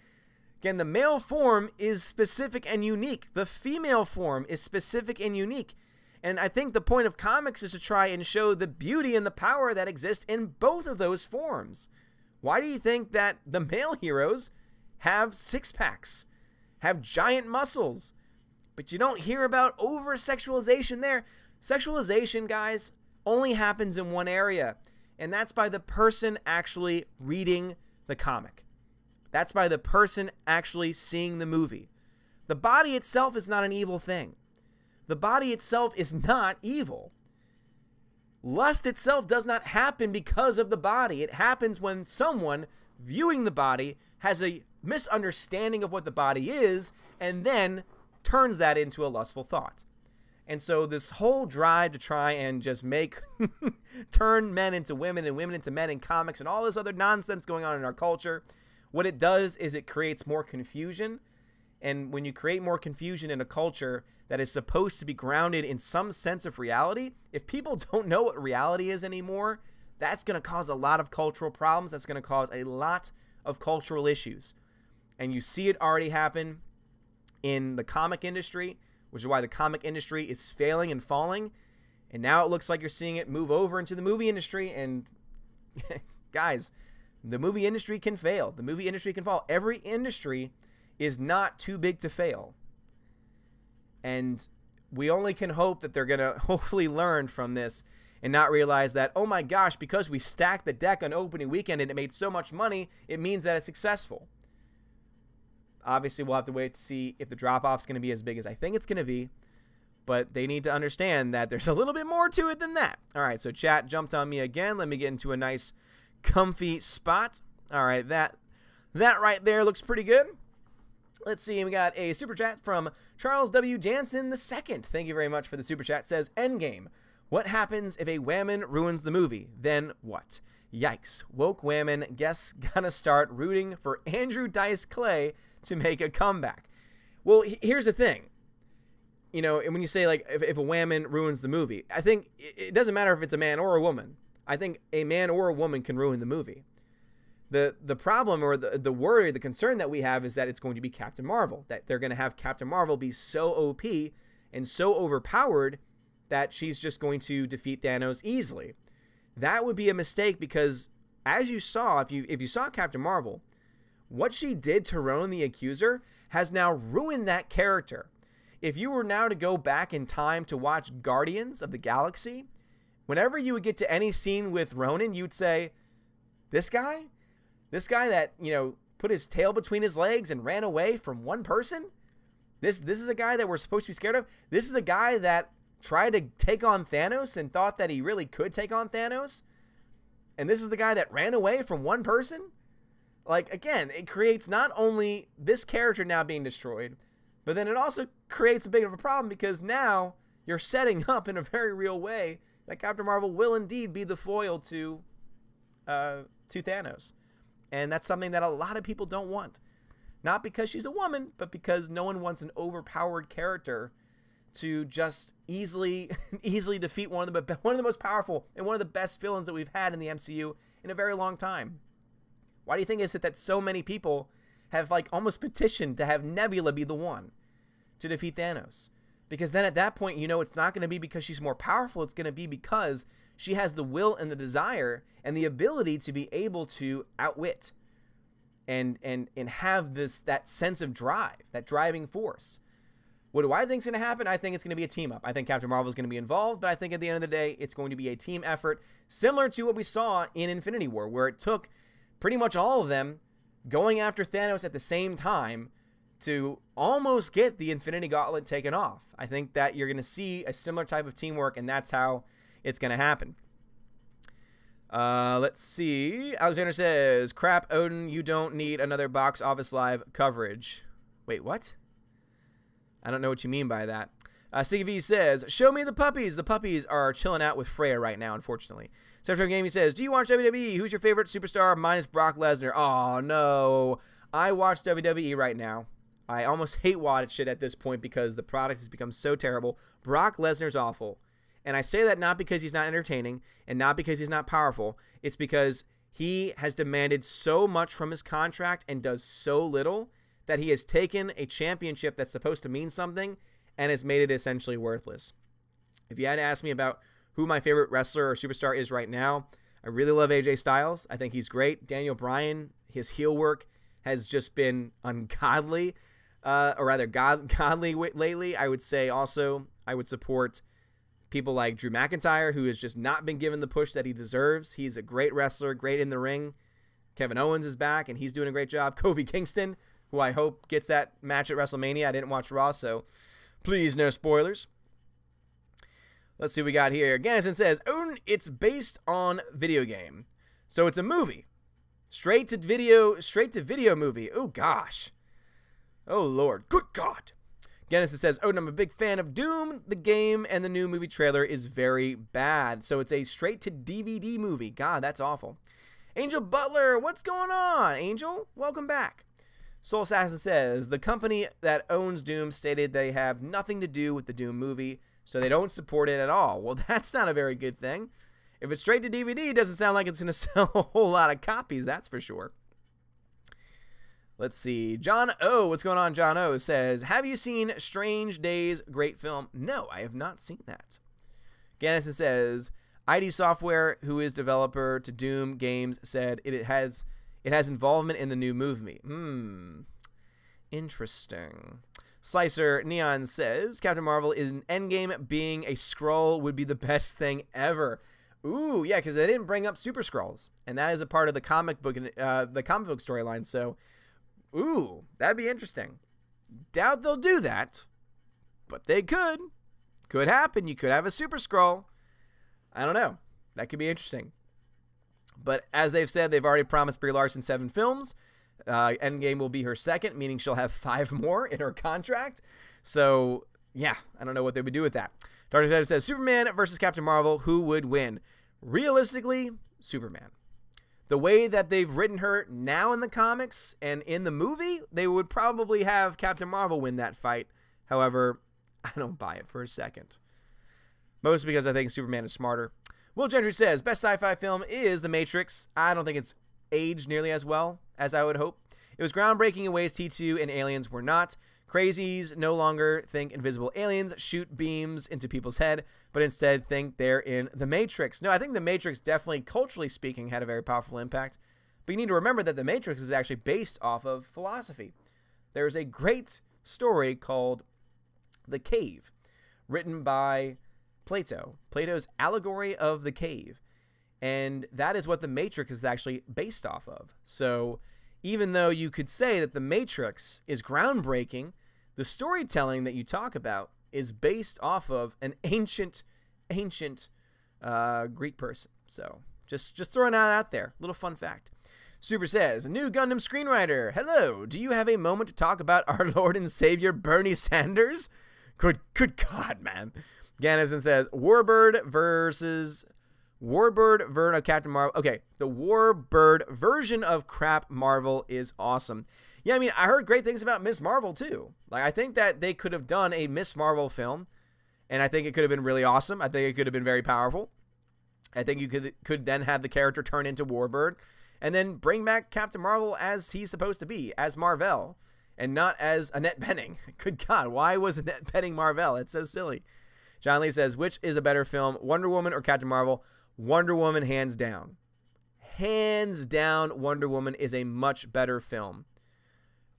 Again, the male form is specific and unique. The female form is specific and unique. And I think the point of comics is to try and show the beauty and the power that exists in both of those forms. Why do you think that the male heroes have six-packs, have giant muscles, but you don't hear about over-sexualization there? Sexualization, guys, only happens in one area, and that's by the person actually reading the comic. That's by the person actually seeing the movie. The body itself is not an evil thing. The body itself is not evil. Lust itself does not happen because of the body. It happens when someone viewing the body has a misunderstanding of what the body is and then turns that into a lustful thought. And so this whole drive to try and just turn men into women and women into men in comics and all this other nonsense going on in our culture, what it does is it creates more confusion. And when you create more confusion in a culture that is supposed to be grounded in some sense of reality, if people don't know what reality is anymore, that's going to cause a lot of cultural problems. That's going to cause a lot of cultural issues. And you see it already happen in the comic industry, which is why the comic industry is failing and falling. And now it looks like you're seeing it move over into the movie industry. And guys, the movie industry can fail. The movie industry can fall. Every industry is not too big to fail. And we only can hope that they're going to hopefully learn from this and not realize that, oh my gosh, because we stacked the deck on opening weekend and it made so much money, it means that it's successful. Obviously, we'll have to wait to see if the drop-off is going to be as big as I think it's going to be. But they need to understand that there's a little bit more to it than that. All right, so chat jumped on me again. Let me get into a nice, comfy spot. All right, that right there looks pretty good. Let's see. We got a super chat from Charles W. Jansen II. Thank you very much for the super chat. Says, Endgame. What happens if a whammon ruins the movie? Then what? Yikes. Woke whammon guess gonna start rooting for Andrew Dice Clay to make a comeback. Well, here's the thing. You know, when you say, like, if a whammon ruins the movie, I think it doesn't matter if it's a man or a woman. I think a man or a woman can ruin the movie. The problem or the worry, the concern that we have is that it's going to be Captain Marvel, that they're going to have Captain Marvel be so OP and so overpowered that she's just going to defeat Thanos easily. That would be a mistake because, as you saw, if you saw Captain Marvel, what she did to Ronan the Accuser has now ruined that character. If you were now to go back in time to watch Guardians of the Galaxy, whenever you would get to any scene with Ronan, you'd say, this guy that, you know, put his tail between his legs and ran away from one person? This is a guy that we're supposed to be scared of? This is a guy that tried to take on Thanos and thought that he really could take on Thanos? And this is the guy that ran away from one person? Like, again, it creates not only this character now being destroyed, but then it also creates a bit of a problem because now you're setting up in a very real way that Captain Marvel will indeed be the foil to Thanos. And that's something that a lot of people don't want. Not because she's a woman, but because no one wants an overpowered character to just easily defeat one of the most powerful and one of the best villains that we've had in the MCU in a very long time. Why do you think is it that so many people have, like, almost petitioned to have Nebula be the one to defeat Thanos? Because then at that point, you know, it's not going to be because she's more powerful. It's going to be because she has the will and the desire and the ability to be able to outwit and have that sense of drive, that driving force. What do I think is going to happen? I think it's going to be a team up. I think Captain Marvel is going to be involved, but I think at the end of the day, it's going to be a team effort, similar to what we saw in Infinity War, where it took pretty much all of them going after Thanos at the same time to almost get the Infinity Gauntlet taken off. I think that you're going to see a similar type of teamwork, and that's how it's going to happen. Let's see. Alexander says, crap, Odin, you don't need another box office live coverage. Wait, what? I don't know what you mean by that. Siggy V says, show me the puppies. The puppies are chilling out with Freya right now, unfortunately. September Gaming says, do you watch WWE? Who's your favorite superstar minus Brock Lesnar? Oh, no. I watch WWE right now. I almost hate watch it at this point because the product has become so terrible. Brock Lesnar's awful. And I say that not because he's not entertaining and not because he's not powerful. It's because he has demanded so much from his contract and does so little that he has taken a championship that's supposed to mean something and has made it essentially worthless. If you had to ask me about who my favorite wrestler or superstar is right now, I really love AJ Styles. I think he's great. Daniel Bryan, his heel work has just been ungodly, or rather godly lately. I would say also I would support people like Drew McIntyre, who has just not been given the push that he deserves. He's a great wrestler, great in the ring. Kevin Owens is back, and he's doing a great job. Kofi Kingston, who I hope gets that match at WrestleMania. I didn't watch Raw, so please no spoilers. Let's see what we got here. Gannison says, Odin, it's based on video game. So it's a movie. Straight to video movie. Oh, gosh. Oh, Lord. Good God. Gannison says, Odin, I'm a big fan of Doom. The game and the new movie trailer is very bad. So it's a straight to DVD movie. God, that's awful. Angel Butler, what's going on? Angel, welcome back. Soul Assassin says, the company that owns Doom stated they have nothing to do with the Doom movie, so they don't support it at all. Well, that's not a very good thing. If it's straight to DVD, it doesn't sound like it's going to sell a whole lot of copies, that's for sure. Let's see. John O, what's going on? John O says, have you seen Strange Days? Great film. No, I have not seen that. Gannison says, ID Software, who is developer to Doom games, said it has involvement in the new movie. Interesting. Slicer Neon says, Captain Marvel is an Endgame. Being a Skrull would be the best thing ever. Ooh, yeah, because they didn't bring up Super Skrulls, and that is a part of the comic book storyline. So, ooh, that'd be interesting. Doubt they'll do that, but they could. Could happen. You could have a Super Skrull. I don't know. That could be interesting. But as they've said, they've already promised Brie Larson 7 films. Endgame will be her second, meaning she'll have 5 more in her contract. So, yeah, I don't know what they would do with that. Dr. Ted says, Superman versus Captain Marvel, who would win? Realistically, Superman. The way that they've written her now in the comics and in the movie, they would probably have Captain Marvel win that fight. However, I don't buy it for a second. Mostly because I think Superman is smarter. Will Gentry says, best sci-fi film is The Matrix. I don't think it's aged nearly as well as I would hope. It was groundbreaking in ways T2 and Aliens were not. Crazies no longer think invisible aliens shoot beams into people's head, but instead think they're in The Matrix. No, I think The Matrix definitely, culturally speaking, had a very powerful impact. But you need to remember that The Matrix is actually based off of philosophy. There's a great story called The Cave, written by Plato. Plato's allegory of the cave. And that is what The Matrix is actually based off of. So even though you could say that The Matrix is groundbreaking, the storytelling that you talk about is based off of an ancient Greek person. So just throwing that out there. Little fun fact. Super says, new Gundam screenwriter. Hello. Do you have a moment to talk about our Lord and Savior Bernie Sanders? Good God, man. Gannison says, Warbird of Captain Marvel. Okay, the Warbird version of Crap Marvel is awesome. Yeah, I mean, I heard great things about Miss Marvel, too. Like, I think that they could have done a Miss Marvel film, and I think it could have been really awesome. I think it could have been very powerful. I think you could then have the character turn into Warbird, and then bring back Captain Marvel as he's supposed to be, as Marvel, and not as Annette Bening. Good God, why was Annette Bening Marvel? It's so silly. John Lee says, which is a better film, Wonder Woman or Captain Marvel? Wonder Woman, hands down. Hands down, Wonder Woman is a much better film.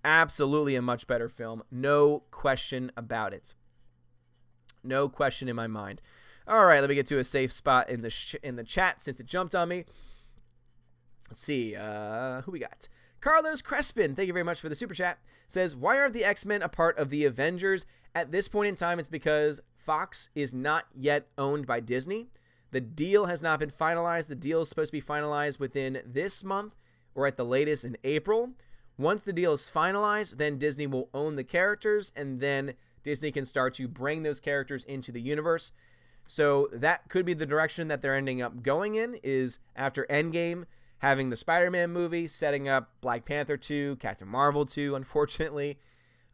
Absolutely a much better film. No question about it. No question in my mind. All right, let me get to a safe spot in the chat since it jumped on me. Let's see. Who we got? Carlos Crespin, thank you very much for the super chat, says, why aren't the X-Men a part of the Avengers? At this point in time, it's because Fox is not yet owned by Disney. The deal has not been finalized. The deal is supposed to be finalized within this month or at the latest in April. Once the deal is finalized, then Disney will own the characters, and then Disney can start to bring those characters into the universe. So that could be the direction that they're ending up going in, is after Endgame, having the Spider-Man movie, setting up Black Panther 2, Captain Marvel 2, unfortunately.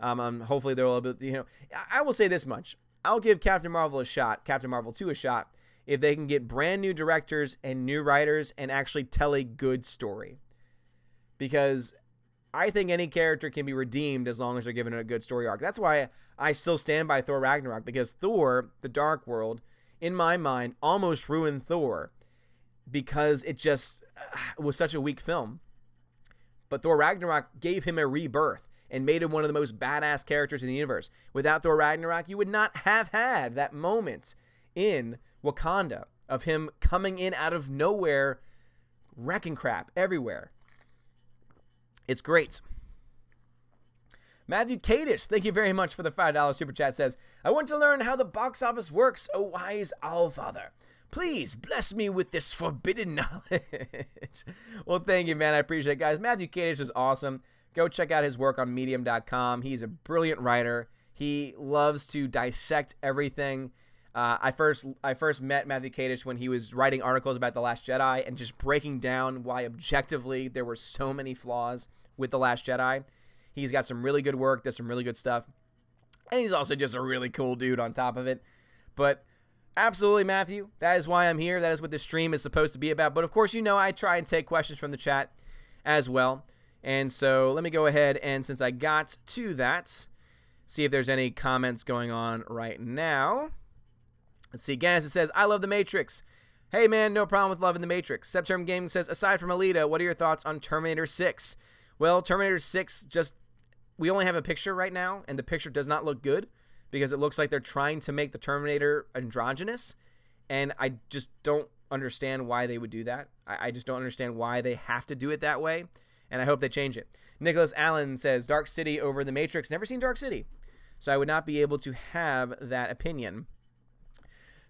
Hopefully they're a little bit, you know, I will say this much. I'll give Captain Marvel a shot, Captain Marvel 2 a shot, if they can get brand new directors and new writers and actually tell a good story. Because I think any character can be redeemed as long as they're given a good story arc. That's why I still stand by Thor Ragnarok, because Thor, the Dark World, in my mind, almost ruined Thor because it just was such a weak film. But Thor Ragnarok gave him a rebirth and made him one of the most badass characters in the universe. Without Thor Ragnarok, you would not have had that moment in Wakanda of him coming in out of nowhere, wrecking crap everywhere. It's great. Matthew Kadish, thank you very much for the $5 super chat, says, I want to learn how the box office works, O wise Allfather. Please bless me with this forbidden knowledge. Well, thank you, man. I appreciate it, guys. Matthew Kadish is awesome. Go check out his work on medium.com. He's a brilliant writer. He loves to dissect everything. I first met Matthew Kadish when he was writing articles about The Last Jedi and just breaking down why objectively there were so many flaws with The Last Jedi. He's got some really good work, does some really good stuff. And he's also just a really cool dude on top of it. But absolutely, Matthew, that is why I'm here. That is what this stream is supposed to be about. But of course, you know I try and take questions from the chat as well. And so let me go ahead and, since I got to that, see if there's any comments going on right now. Let's see. Gannis says, I love The Matrix. Hey, man, no problem with loving The Matrix. Septerm Gaming says, aside from Alita, what are your thoughts on Terminator 6? Well, Terminator 6, we only have a picture right now, and the picture does not look good because it looks like they're trying to make the Terminator androgynous, and I just don't understand why they would do that. I just don't understand why they have to do it that way, and I hope they change it. Nicholas Allen says, Dark City over The Matrix. Never seen Dark City, so I would not be able to have that opinion.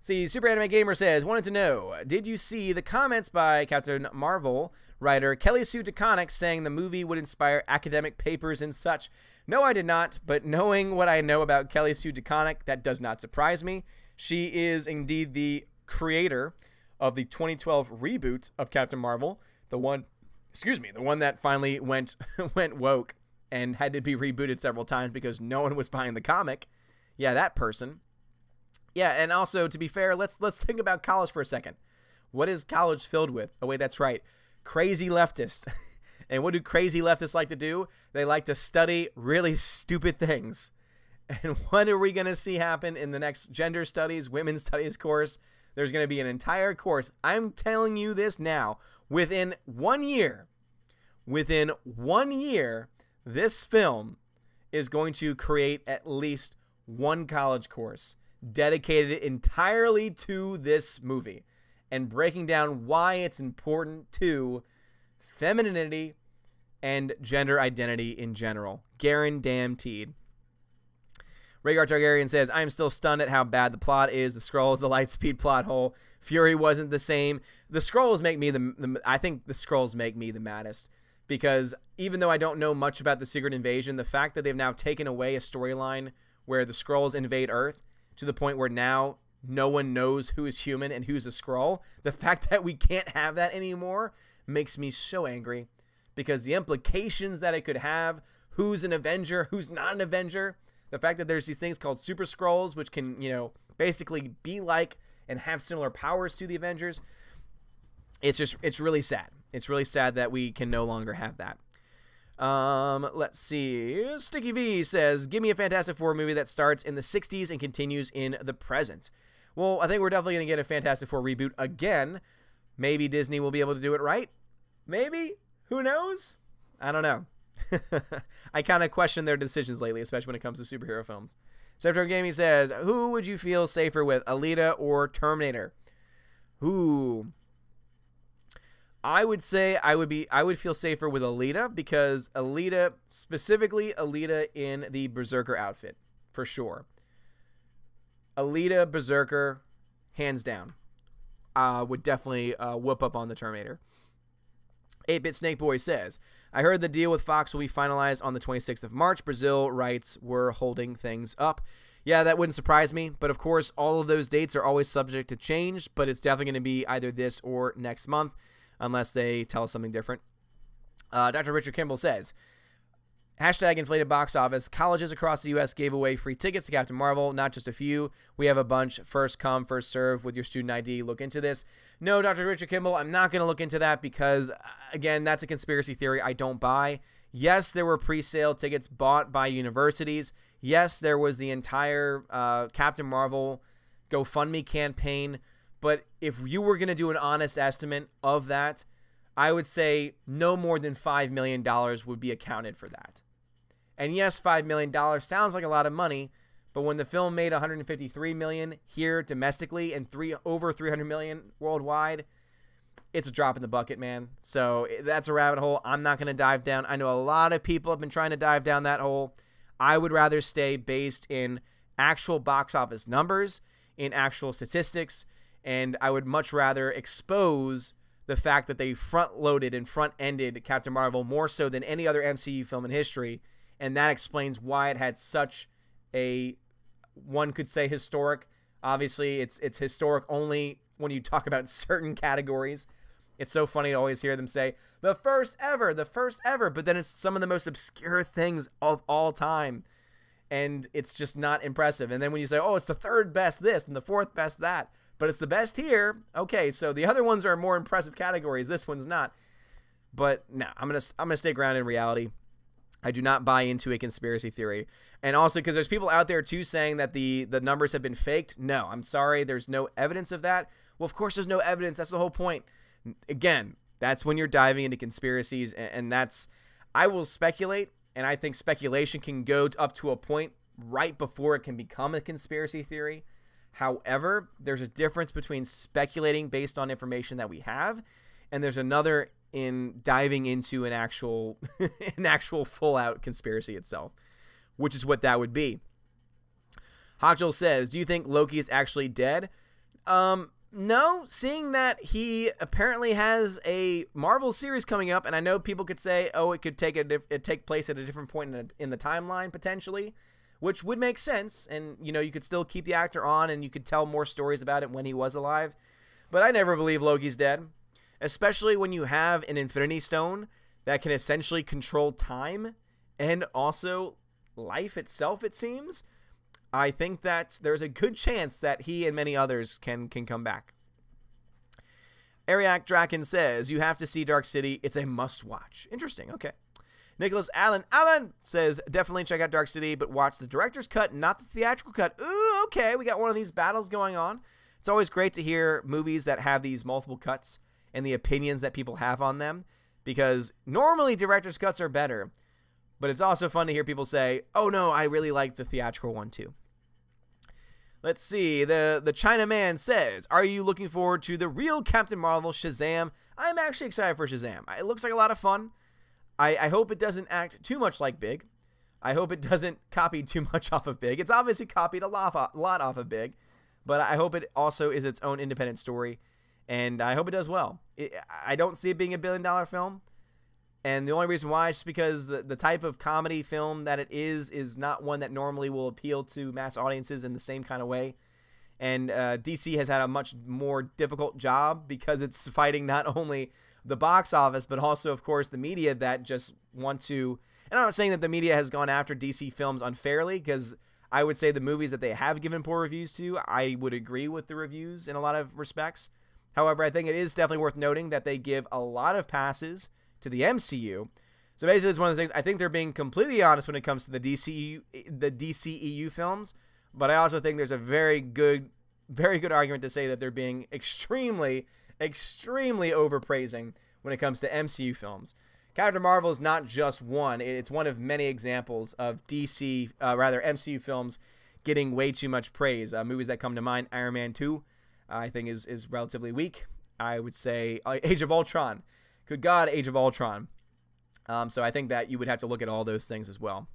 See, Super Anime Gamer says, wanted to know, did you see the comments by Captain Marvel writer Kelly Sue DeConnick saying the movie would inspire academic papers and such? No, I did not, but knowing what I know about Kelly Sue DeConnick, that does not surprise me. She is indeed the creator of the 2012 reboot of Captain Marvel, the one that finally went woke and had to be rebooted several times because no one was buying the comic. Yeah, that person. Yeah, and also, to be fair, let's think about college for a second. What is college filled with? Oh, wait, that's right. Crazy leftists. And what do crazy leftists like to do? They like to study really stupid things. And what are we going to see happen in the next gender studies, women's studies course? There's going to be an entire course. I'm telling you this now. Within 1 year, this film is going to create at least one college course dedicated entirely to this movie and breaking down why it's important to femininity and gender identity in general. Guaranteed. Rhaegar Targaryen says, I am still stunned at how bad the plot is. The Skrulls, the Lightspeed plot hole. Fury wasn't the same. The Skrulls make me I think the Skrulls make me the maddest. Because even though I don't know much about the Secret Invasion, the fact that they've now taken away a storyline where the Skrulls invade Earth to the point where now no one knows who is human and who's a Skrull, the fact that we can't have that anymore makes me so angry. Because the implications that it could have, who's an Avenger, who's not an Avenger, the fact that there's these things called Super Skrulls, which can, basically be like and have similar powers to the Avengers, it's really sad. It's really sad that we can no longer have that. Let's see. Sticky V says, give me a Fantastic Four movie that starts in the 60s and continues in the present. Well, I think we're definitely going to get a Fantastic Four reboot again. Maybe Disney will be able to do it right. Maybe. Who knows? I don't know. I kind of question their decisions lately, especially when it comes to superhero films. September Gaming says, who would you feel safer with, Alita or Terminator? Ooh. I would say I would feel safer with Alita, because Alita, specifically Alita in the Berserker outfit, for sure. Alita Berserker, hands down, would definitely whoop up on the Terminator. 8-Bit Snake Boy says, I heard the deal with Fox will be finalized on the 26th of March. Brazil rights were holding things up. Yeah, that wouldn't surprise me, but of course all of those dates are always subject to change, but it's definitely going to be either this or next month, unless they tell us something different. Dr. Richard Kimball says, hashtag inflated box office. Colleges across the U.S. gave away free tickets to Captain Marvel. Not just a few. We have a bunch. First come, first serve with your student ID. Look into this. No, Dr. Richard Kimball, I'm not going to look into that because, again, that's a conspiracy theory I don't buy. Yes, there were pre-sale tickets bought by universities. Yes, there was the entire Captain Marvel GoFundMe campaign. But if you were going to do an honest estimate of that, I would say no more than $5 million would be accounted for that. And yes, $5 million sounds like a lot of money, but when the film made $153 million here domestically and over $300 million worldwide, it's a drop in the bucket, man. So that's a rabbit hole I'm not going to dive down. I know a lot of people have been trying to dive down that hole. I would rather stay based in actual box office numbers, in actual statistics, and I would much rather expose the fact that they front-loaded and front-ended Captain Marvel more so than any other MCU film in history, and that explains why it had such a, one could say, historic. Obviously, it's historic only when you talk about certain categories. It's so funny to always hear them say, the first ever, but then it's some of the most obscure things of all time, and it's just not impressive. And then when you say, oh, it's the third best this and the fourth best that, but it's the best here. Okay, so the other ones are more impressive categories. This one's not. But no, I'm gonna stay grounded in reality. I do not buy into a conspiracy theory. And also because there's people out there too saying that the numbers have been faked. No, I'm sorry. There's no evidence of that. Well, of course there's no evidence. That's the whole point. Again, that's when you're diving into conspiracies, and that's, I will speculate, and I think speculation can go up to a point right before it can become a conspiracy theory. However, there's a difference between speculating based on information that we have, and there's another in diving into an actual full-out conspiracy itself, which is what that would be. Hawkjoel says, do you think Loki is actually dead? No, seeing that he apparently has a Marvel series coming up, and I know people could say, oh, it could take place at a different point in the timeline, potentially, which would make sense, and, you know, you could still keep the actor on, and you could tell more stories about it when he was alive, but I never believe Loki's dead, especially when you have an Infinity Stone that can essentially control time, and also life itself, it seems. I think that there's a good chance that he and many others can come back. Ariak Draken says, you have to see Dark City. It's a must-watch. Interesting. Okay. Nicholas Allen says, definitely check out Dark City, but watch the director's cut, not the theatrical cut. Ooh, okay. We got one of these battles going on. It's always great to hear movies that have these multiple cuts and the opinions that people have on them, because normally director's cuts are better. But it's also fun to hear people say, oh no, I really like the theatrical one too. Let's see. The China Man says, are you looking forward to the real Captain Marvel Shazam? I'm actually excited for Shazam. It looks like a lot of fun. I hope it doesn't act too much like Big. I hope it doesn't copy too much off of Big. It's obviously copied a lot off of Big, but I hope it also is its own independent story, and I hope it does well. I don't see it being a billion-dollar film. And the only reason why is just because the type of comedy film that it is not one that normally will appeal to mass audiences in the same kind of way. And DC has had a much more difficult job because it's fighting not only the box office, but also, of course, the media that just want to... And I'm not saying that the media has gone after DC films unfairly, because I would say the movies that they have given poor reviews to, I would agree with the reviews in a lot of respects. However, I think it is definitely worth noting that they give a lot of passes to the MCU. So basically, it's one of the things, I think they're being completely honest when it comes to the DCEU films, but I also think there's a very good argument to say that they're being extremely overpraising when it comes to MCU films. Captain Marvel is not just one. It's one of many examples of MCU films getting way too much praise. Movies that come to mind, Iron Man 2, I think is relatively weak. I would say Age of Ultron. Good God, Age of Ultron. So I think that you would have to look at all those things as well.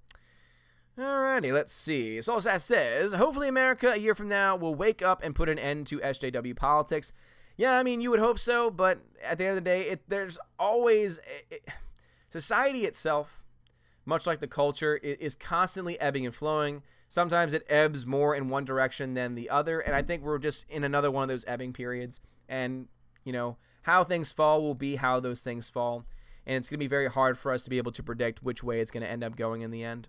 Alrighty, let's see. Solsas says, hopefully America a year from now will wake up and put an end to SJW politics. Yeah, I mean, you would hope so, but at the end of the day, there's always... society itself, much like the culture, is constantly ebbing and flowing. Sometimes it ebbs more in one direction than the other, and I think we're just in another one of those ebbing periods. And, you know, how things fall will be how those things fall, and it's going to be very hard for us to be able to predict which way it's going to end up going in the end.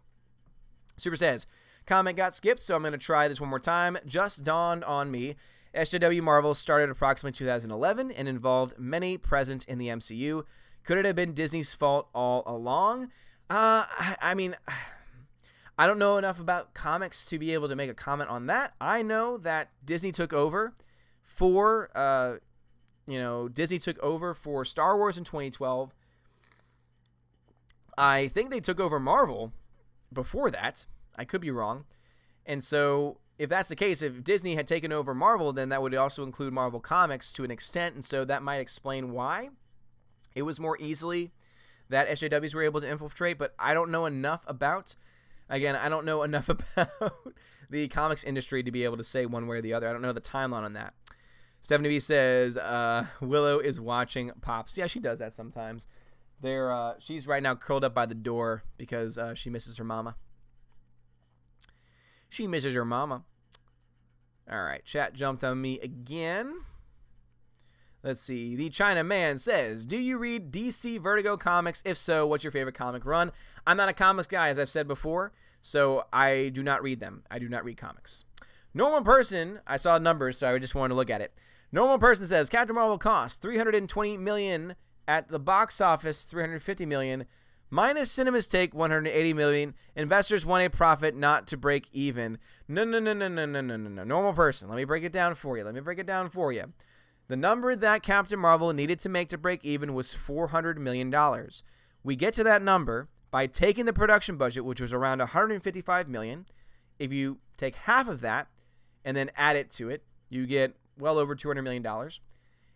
Super says, comment got skipped, so I'm going to try this one more time. Just dawned on me. SJW Marvel started approximately 2011 and involved many present in the MCU. Could it have been Disney's fault all along? I mean, I don't know enough about comics to be able to make a comment on that. I know that Disney took over for, Disney took over for Star Wars in 2012. I think they took over Marvel before that. I could be wrong. And so if that's the case, if Disney had taken over Marvel, then that would also include Marvel Comics to an extent, and so that might explain why it was more easily that SJWs were able to infiltrate. But I don't know enough about, again, I don't know enough about the comics industry to be able to say one way or the other. I don't know the timeline on that. Stephanie B says, Willow is watching Pops. Yeah, she does that sometimes. She's right now curled up by the door because she misses her mama. She misses her mama. All right, chat jumped on me again. Let's see. The China Man says, do you read DC Vertigo comics? If so, what's your favorite comic run? I'm not a comics guy, as I've said before, so I do not read them. I do not read comics. Normal Person, I saw numbers, so I just wanted to look at it. Normal Person says, Captain Marvel cost $320 million at the box office, $350 million. Minus Cinema's take, $180 million. Investors want a profit, not to break even. No. Normal Person, let me break it down for you. The number that Captain Marvel needed to make to break even was $400 million. We get to that number by taking the production budget, which was around $155 million. If you take half of that and then add it to it, you get well over $200 million.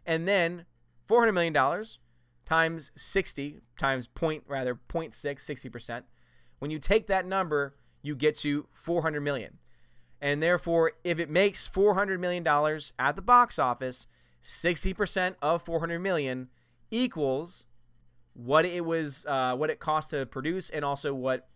And then $400 million times 60 times 0.6, 60%. When you take that number, you get to $400 million. And therefore, if it makes $400 million at the box office, 60% of $400 million equals what it cost to produce, and also what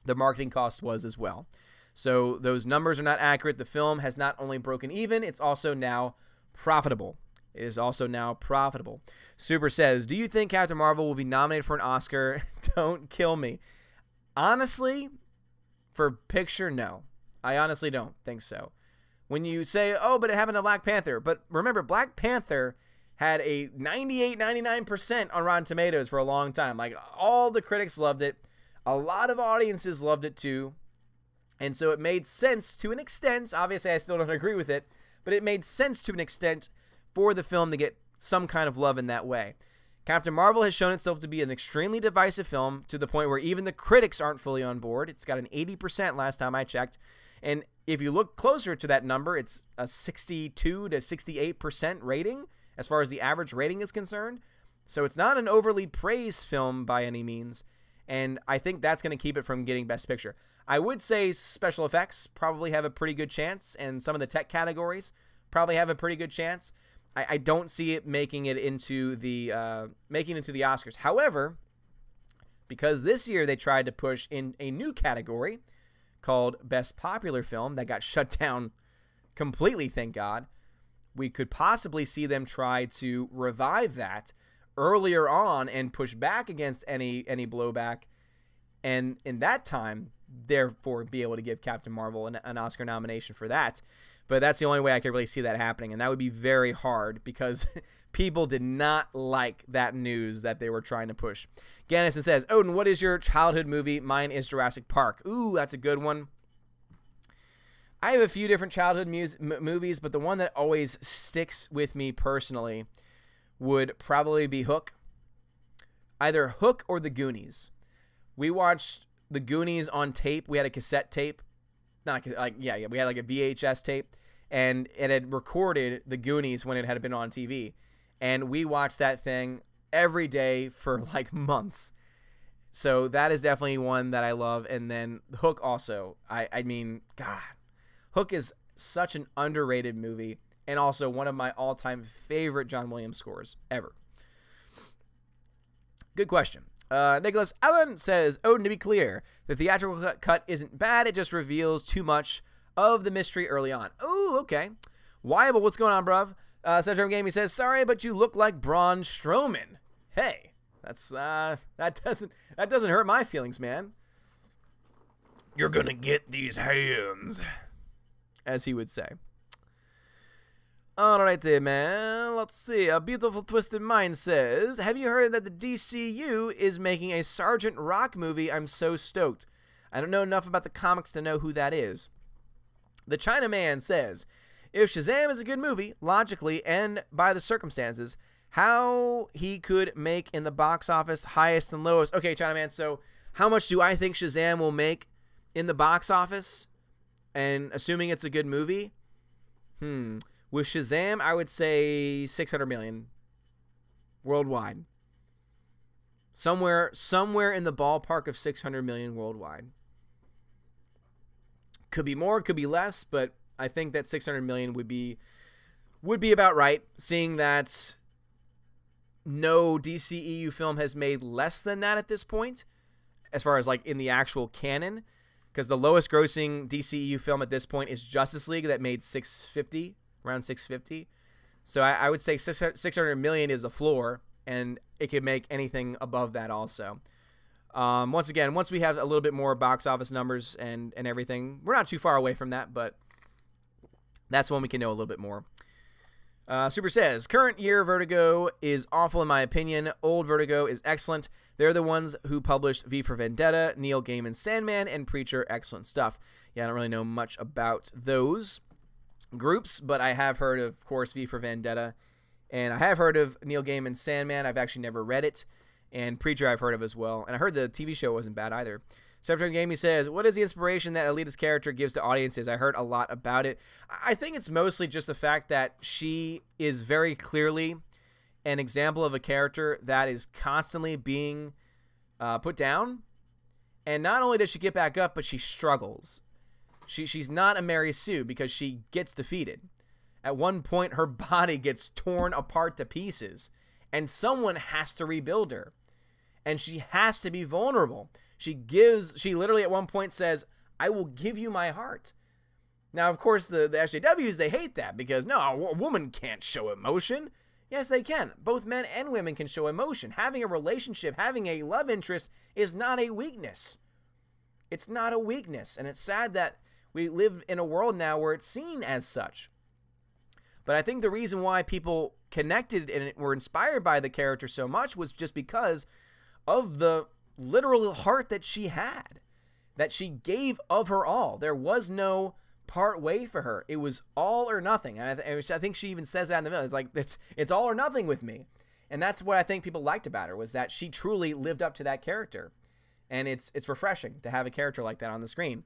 the marketing cost was as well. So those numbers are not accurate. The film has not only broken even, it's also now profitable. It is also now profitable. Super says, do you think Captain Marvel will be nominated for an Oscar? Don't kill me. Honestly, for picture, no. I honestly don't think so. When you say, oh, but it happened to Black Panther. But remember, Black Panther had a 98, 99% on Rotten Tomatoes for a long time. Like, all the critics loved it. A lot of audiences loved it too. And so it made sense to an extent. Obviously, I still don't agree with it. But it made sense to an extent for the film to get some kind of love in that way. Captain Marvel has shown itself to be an extremely divisive film, to the point where even the critics aren't fully on board. It's got an 80% last time I checked. And if you look closer to that number, it's a 62 to 68% rating as far as the average rating is concerned. So it's not an overly praised film by any means. And I think that's going to keep it from getting Best Picture. I would say special effects probably have a pretty good chance, and some of the tech categories probably have a pretty good chance. I don't see it making it into the Oscars. However, because this year they tried to push in a new category called Best Popular Film that got shut down completely, thank God, we could possibly see them try to revive that earlier on and push back against any blowback, and in that time, therefore, be able to give Captain Marvel an Oscar nomination for that. But that's the only way I could really see that happening, and that would be very hard because people did not like that news that they were trying to push. Gannison says, Odin, what is your childhood movie? Mine is Jurassic Park. Ooh, that's a good one. I have a few different childhood movies, but the one that always sticks with me personally would probably be Hook. Either Hook or The Goonies. We watched The Goonies on tape. We had a cassette tape. We had like a VHS tape, and it had recorded The Goonies when it had been on TV. And we watched that thing every day for like months. So that is definitely one that I love. And then Hook also. I mean, God, Hook is such an underrated movie, and also one of my all-time favorite John Williams scores ever. Good question. Nicholas Allen says, Odin, to be clear, the theatrical cut isn't bad. It just reveals too much of the mystery early on. Ooh, okay. Wyable, what's going on, bruv? Central Gaming says, sorry, but you look like Braun Strowman. Hey, that's that doesn't hurt my feelings, man. You're gonna get these hands, as he would say. Alright there, man. Let's see. A Beautiful Twisted Mind says, have you heard that the DCU is making a Sergeant Rock movie? I'm so stoked. I don't know enough about the comics to know who that is. The Chinaman says, if Shazam is a good movie, logically and by the circumstances, how he could make in the box office highest and lowest. Okay, Chinaman, so how much do I think Shazam will make in the box office? And assuming it's a good movie? With Shazam, I would say 600 million worldwide. Somewhere in the ballpark of 600 million worldwide. Could be more, could be less, but I think that 600 million would be about right, seeing that no DCEU film has made less than that at this point, as far as like in the actual canon, because the lowest grossing DCEU film at this point is Justice League that made 650. Around 650. So I would say 600 million is a floor, and it could make anything above that also. Once again, once we have a little bit more box office numbers and everything, we're not too far away from that, but that's when we can know a little bit more. Super says, current year Vertigo is awful in my opinion. Old Vertigo is excellent. They're the ones who published V for Vendetta, Neil Gaiman's Sandman, and Preacher. Excellent stuff. Yeah, I don't really know much about those groups, but I have heard of course, V for Vendetta, and I have heard of Neil Gaiman's Sandman. I've actually never read it, and Preacher I've heard of as well, and I heard the TV show wasn't bad either. September Gaming says, what is the inspiration that Alita's character gives to audiences? I heard a lot about it. I think it's mostly just the fact that she is very clearly an example of a character that is constantly being put down, and not only does she get back up, but she struggles. She's not a Mary Sue because she gets defeated. At one point, her body gets torn apart to pieces, and someone has to rebuild her. And she has to be vulnerable. She literally at one point says, I will give you my heart. Now, of course, the SJWs, they hate that because, no, a woman can't show emotion. Yes, they can. Both men and women can show emotion. Having a relationship, having a love interest is not a weakness. It's not a weakness. And it's sad that we live in a world now where it's seen as such. But I think the reason why people connected and were inspired by the character so much was just because of the literal heart that she had, that she gave of her all. There was no part way for her. It was all or nothing. And I think she even says that in the middle. It's like, it's all or nothing with me. And that's what I think people liked about her, was that she truly lived up to that character. And it's refreshing to have a character like that on the screen.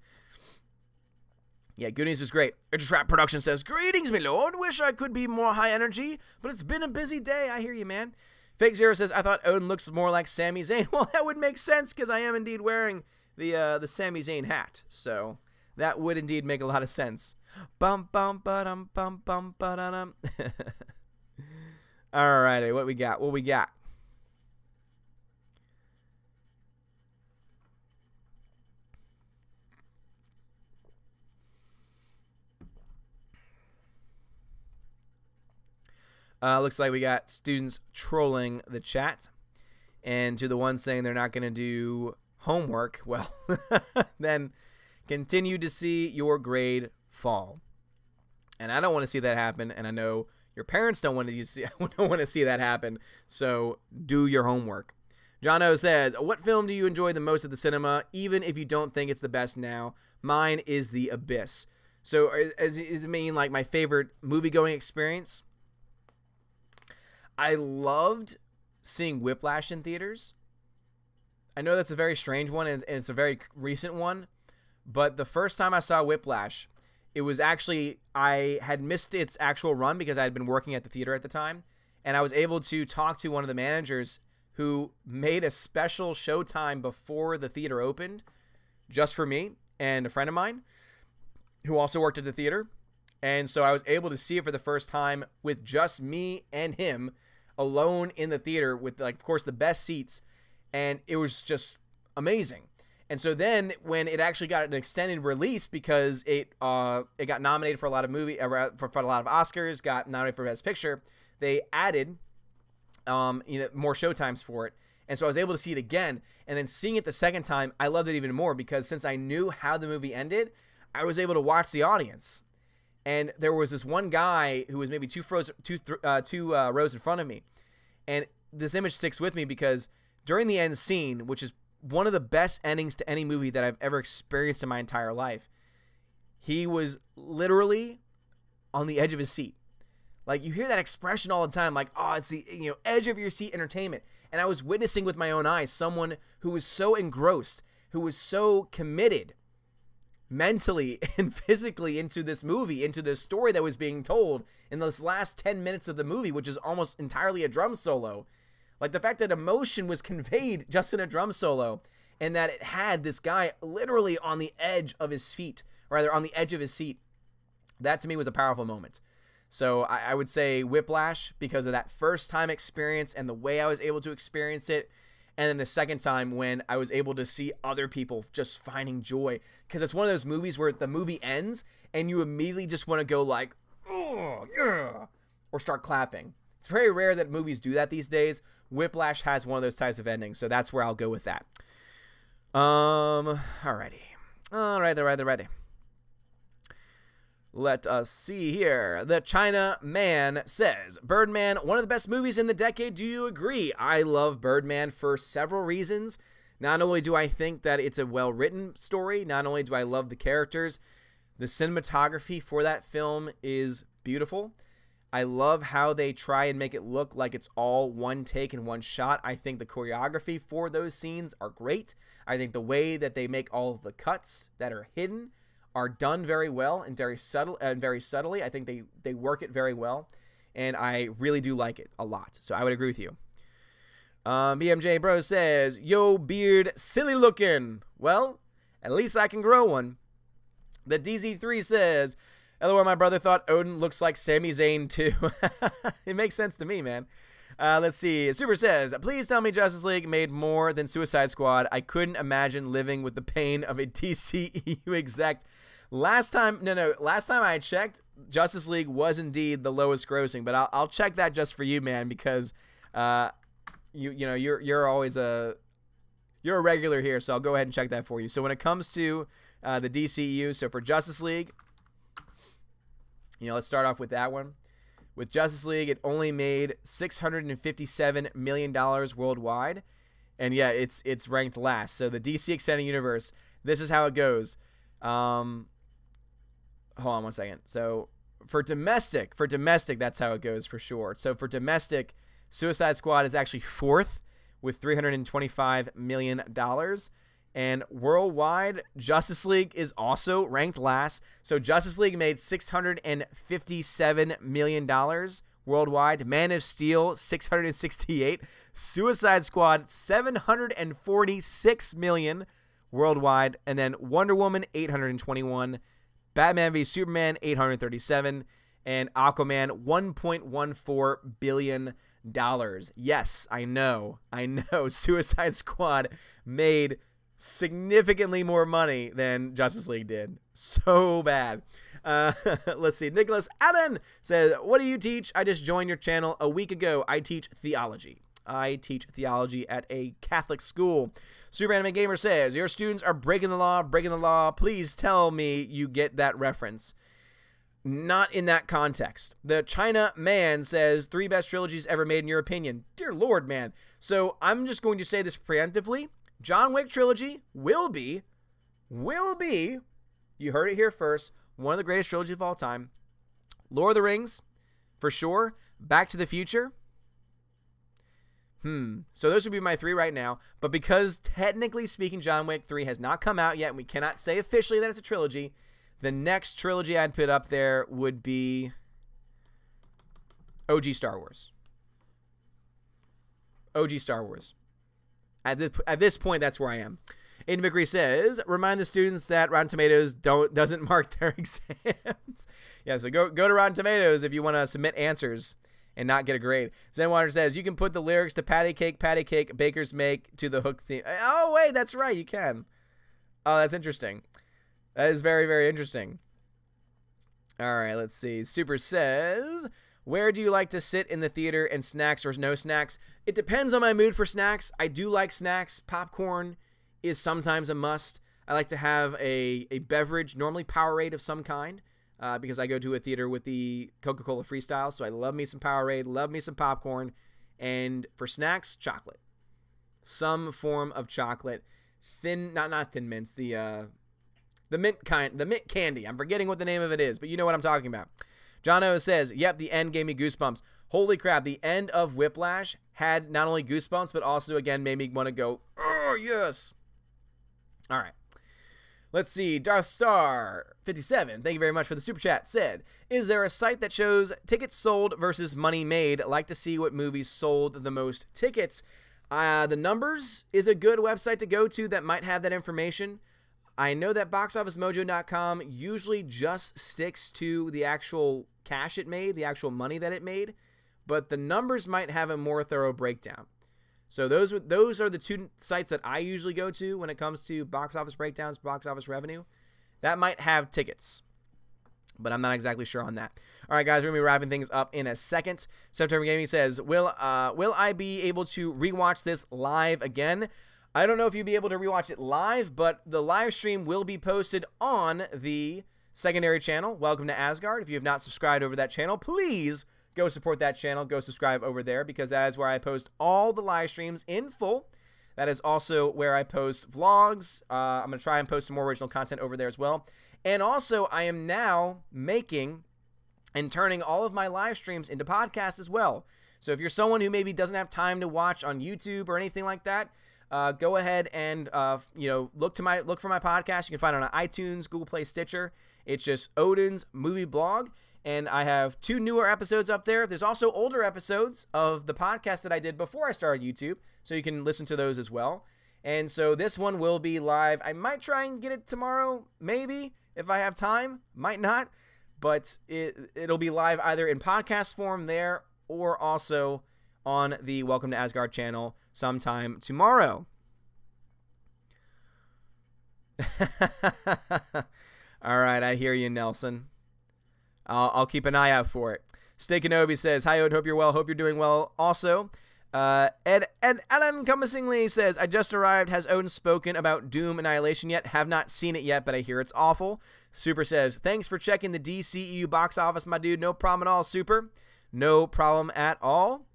Yeah, Good News was great. Trap Production says, greetings, my lord. Wish I could be more high energy, but it's been a busy day. I hear you, man. Fake Zero says, I thought Odin looks more like Sami Zayn. Well, that would make sense because I am indeed wearing the Sami Zayn hat. So that would indeed make a lot of sense. Bum bum ba-dum bum bum ba-da-dum. Alrighty, what we got? What we got? Looks like we got students trolling the chat. And to the ones saying they're not going to do homework, well, then continue to see your grade fall. And I don't want to see that happen. And I know your parents don't want to see that happen. So do your homework. John O says, what film do you enjoy the most at the cinema, even if you don't think it's the best now? Mine is The Abyss. So does it mean like my favorite movie-going experience? I loved seeing Whiplash in theaters. I know that's a very strange one, and it's a very recent one. But the first time I saw Whiplash, it was actually, I had missed its actual run because I had been working at the theater at the time. And I was able to talk to one of the managers who made a special showtime before the theater opened just for me and a friend of mine who also worked at the theater. And so I was able to see it for the first time with just me and him alone in the theater with, like, of course, the best seats. And it was just amazing. And so then when it actually got an extended release because it got nominated for a lot of for a lot of Oscars, got nominated for Best Picture, they added more showtimes for it. And so I was able to see it again. And then seeing it the second time, I loved it even more because since I knew how the movie ended, I was able to watch the audience. And there was this one guy who was maybe two rows in front of me. And this image sticks with me because during the end scene, which is one of the best endings to any movie that I've ever experienced in my entire life, he was literally on the edge of his seat. Like, you hear that expression all the time, like, oh, it's the edge of your seat entertainment. And I was witnessing with my own eyes someone who was so engrossed, who was so committed mentally and physically into this movie, into this story that was being told in those last 10 minutes of the movie, which is almost entirely a drum solo. Like, the fact that emotion was conveyed just in a drum solo, and that it had this guy literally on the edge of his feet, or rather on the edge of his seat, that to me was a powerful moment. So I would say Whiplash because of that first time experience and the way I was able to experience it. And then the second time when I was able to see other people just finding joy. Because it's one of those movies where the movie ends and you immediately just want to go like, oh, yeah, or start clapping. It's very rare that movies do that these days. Whiplash has one of those types of endings, so that's where I'll go with that. Alrighty. Alrighty. Let us see here. The China Man says, Birdman, one of the best movies in the decade. Do you agree? I love Birdman for several reasons. Not only do I think that it's a well-written story, not only do I love the characters, the cinematography for that film is beautiful. I love how they try and make it look like it's all one take and one shot. I think the choreography for those scenes are great. I think the way that they make all of the cuts that are hidden are done very well and very subtly. I think they work it very well, and I really do like it a lot. So I would agree with you. BMJ Bro says, yo, beard, silly looking. Well, at least I can grow one. The DZ3 says, LOL, my brother thought Odin looks like Sami Zayn too. It makes sense to me, man. Let's see. Super says, please tell me Justice League made more than Suicide Squad. I couldn't imagine living with the pain of a DCEU exec. Last time I checked, Justice League was indeed the lowest grossing, but I'll check that just for you, man, because you're always you're a regular here, so I'll go ahead and check that for you. So when it comes to the DCEU, so for Justice League, let's start off with that one. With Justice League, it only made $657 million worldwide. And yeah, it's ranked last. So the DC Extended Universe, this is how it goes. Hold on one second. So for domestic, that's how it goes for sure. So for domestic, Suicide Squad is actually fourth with $325 million. And worldwide, Justice League is also ranked last. So Justice League made $657 million worldwide. Man of Steel, $668. Suicide Squad, $746 million worldwide. And then Wonder Woman, $821. Batman v Superman, $837. And Aquaman, $1.14 billion. Yes, I know. Suicide Squad made significantly more money than Justice League did. So bad. Let's see. Nicholas Allen says, what do you teach? I just joined your channel a week ago. I teach theology. I teach theology at a Catholic school. Super Anime Gamer says, your students are breaking the law. Please tell me you get that reference. Not in that context. The China Man says, 3 best trilogies ever made in your opinion. Dear Lord, man. So I'm just going to say this preemptively. John Wick trilogy will be, you heard it here first, one of the greatest trilogies of all time. Lord of the Rings, for sure. Back to the Future. So those would be my 3 right now. But because technically speaking, John Wick 3 has not come out yet, and we cannot say officially that it's a trilogy, the next trilogy I'd put up there would be OG Star Wars. OG Star Wars. At this point, that's where I am. Aiden Vickery says, remind the students that Rotten Tomatoes doesn't mark their exams. Yeah, so go to Rotten Tomatoes if you want to submit answers and not get a grade. Zenwater says, you can put the lyrics to Patty Cake, Bakers Make to the hook theme. Oh, wait, that's right, you can. Oh, that's interesting. That is very, very interesting. All right, let's see. Super says, where do you like to sit in the theater, and snacks or no snacks? It depends on my mood for snacks. I do like snacks. Popcorn is sometimes a must. I like to have a beverage, normally Powerade of some kind, because I go to a theater with the Coca-Cola Freestyle, so I love me some Powerade, love me some popcorn. And for snacks, chocolate. Some form of chocolate. Not Thin Mints, the mint candy. I'm forgetting what the name of it is, but you know what I'm talking about. John O says, yep, the end gave me goosebumps. Holy crap, the end of Whiplash had not only goosebumps, but also, again, made me want to go, oh, yes. All right. Let's see. Darth Star 57, thank you very much for the super chat, said, is there a site that shows tickets sold versus money made? I'd like to see what movies sold the most tickets. The Numbers is a good website to go to that might have that information. I know that boxofficemojo.com usually just sticks to the actual cash it made, the actual money that it made, but the Numbers might have a more thorough breakdown. So those are the 2 sites that I usually go to when it comes to box office breakdowns, box office revenue. That might have tickets, but I'm not exactly sure on that. All right, guys, we're going to be wrapping things up in a second. September Gaming says, will I be able to rewatch this live again? I don't know if you'll be able to rewatch it live, but the live stream will be posted on the secondary channel, Welcome to Asgard. If you have not subscribed over that channel, please go support that channel. Go subscribe over there, because that is where I post all the live streams in full. That is also where I post vlogs. I'm going to try and post some more original content over there as well. And also, I am now making and turning all of my live streams into podcasts as well. So if you're someone who maybe doesn't have time to watch on YouTube or anything like that, go ahead and look for my podcast. You can find it on iTunes, Google Play, Stitcher. It's just Odin's Movie Blog, and I have 2 newer episodes up there. There's also older episodes of the podcast that I did before I started YouTube, so you can listen to those as well. And so this one will be live. I might try and get it tomorrow, maybe. if I have time. Might not, but it'll be live either in podcast form there or also on the Welcome to Asgard channel sometime tomorrow. All right, I hear you, Nelson. I'll keep an eye out for it. Steak Kenobi says, hi, Ode, hope you're well. Hope you're doing well also. Ed Alan Compassingly says, I just arrived. Has Odin spoken about Doom Annihilation yet? Have not seen it yet, but I hear it's awful. Super says, thanks for checking the DCEU box office, my dude. No problem at all, Super. No problem at all.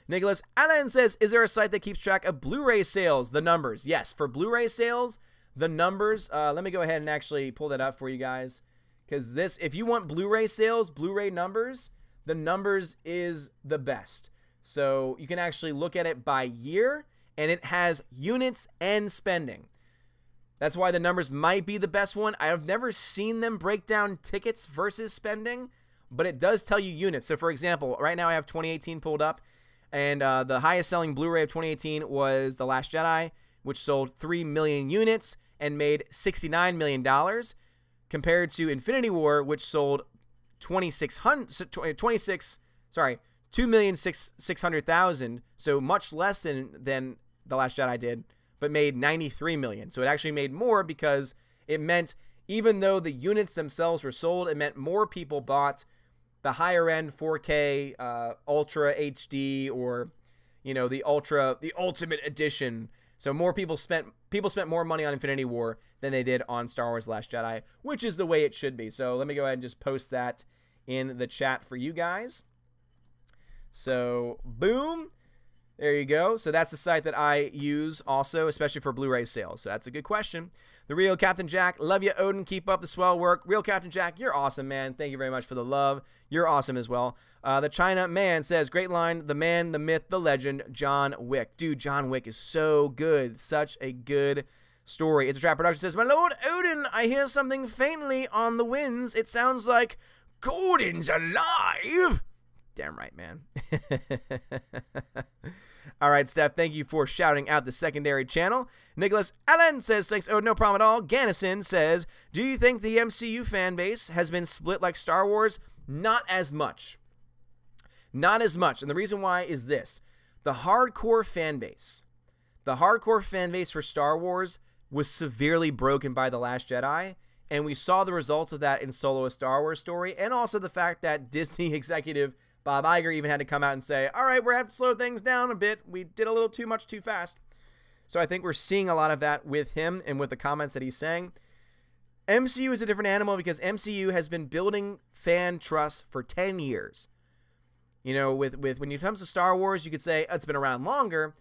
Nicholas Allen says, is there a site that keeps track of Blu-ray sales? The numbers. Yes, for Blu-ray sales, the numbers. Let me go ahead and actually pull that up for you guys. Because this, if you want Blu-ray sales, Blu-ray numbers, the numbers is the best. So you can actually look at it by year, and it has units and spending. That's why the numbers might be the best one. I've never seen them break down tickets versus spending, but it does tell you units. So for example, right now I have 2018 pulled up, and the highest selling Blu-ray of 2018 was The Last Jedi, which sold 3 million units and made $69 million, compared to Infinity War, which sold 2,600,000, so much less than The Last Jedi did, but made 93 million. So it actually made more because it meant, even though the units themselves were sold, it meant more people bought the higher end 4K Ultra HD, or the Ultimate Edition. So more people spent more money on Infinity War than they did on Star Wars: Last Jedi, which is the way it should be. So let me go ahead and just post that in the chat for you guys. So boom, there you go. So that's the site that I use also, especially for Blu-ray sales. So that's a good question. The Real Captain Jack, love you, Odin. Keep up the swell work. Real Captain Jack, you're awesome, man. Thank you very much for the love. You're awesome as well. The China Man says, great line. The man, the myth, the legend, John Wick. Dude, John Wick is so good. Such a good story. It's a Trap Production says, my lord Odin, I hear something faintly on the winds. It sounds like Gordon's alive. Damn right, man. All right, Steph, thank you for shouting out the secondary channel. Nicholas Allen says, thanks, oh, no problem at all. Gannison says, do you think the MCU fan base has been split like Star Wars? Not as much. Not as much. And the reason why is this. The hardcore fan base for Star Wars was severely broken by The Last Jedi. And we saw the results of that in Solo: A Star Wars Story. And also the fact that Disney executive Bob Iger even had to come out and say, all right, we're going to have to slow things down a bit. We did a little too much too fast. So I think we're seeing a lot of that with him and with the comments that he's saying. MCU is a different animal because MCU has been building fan trust for 10 years. With when it comes to Star Wars, you could say it's been around longer.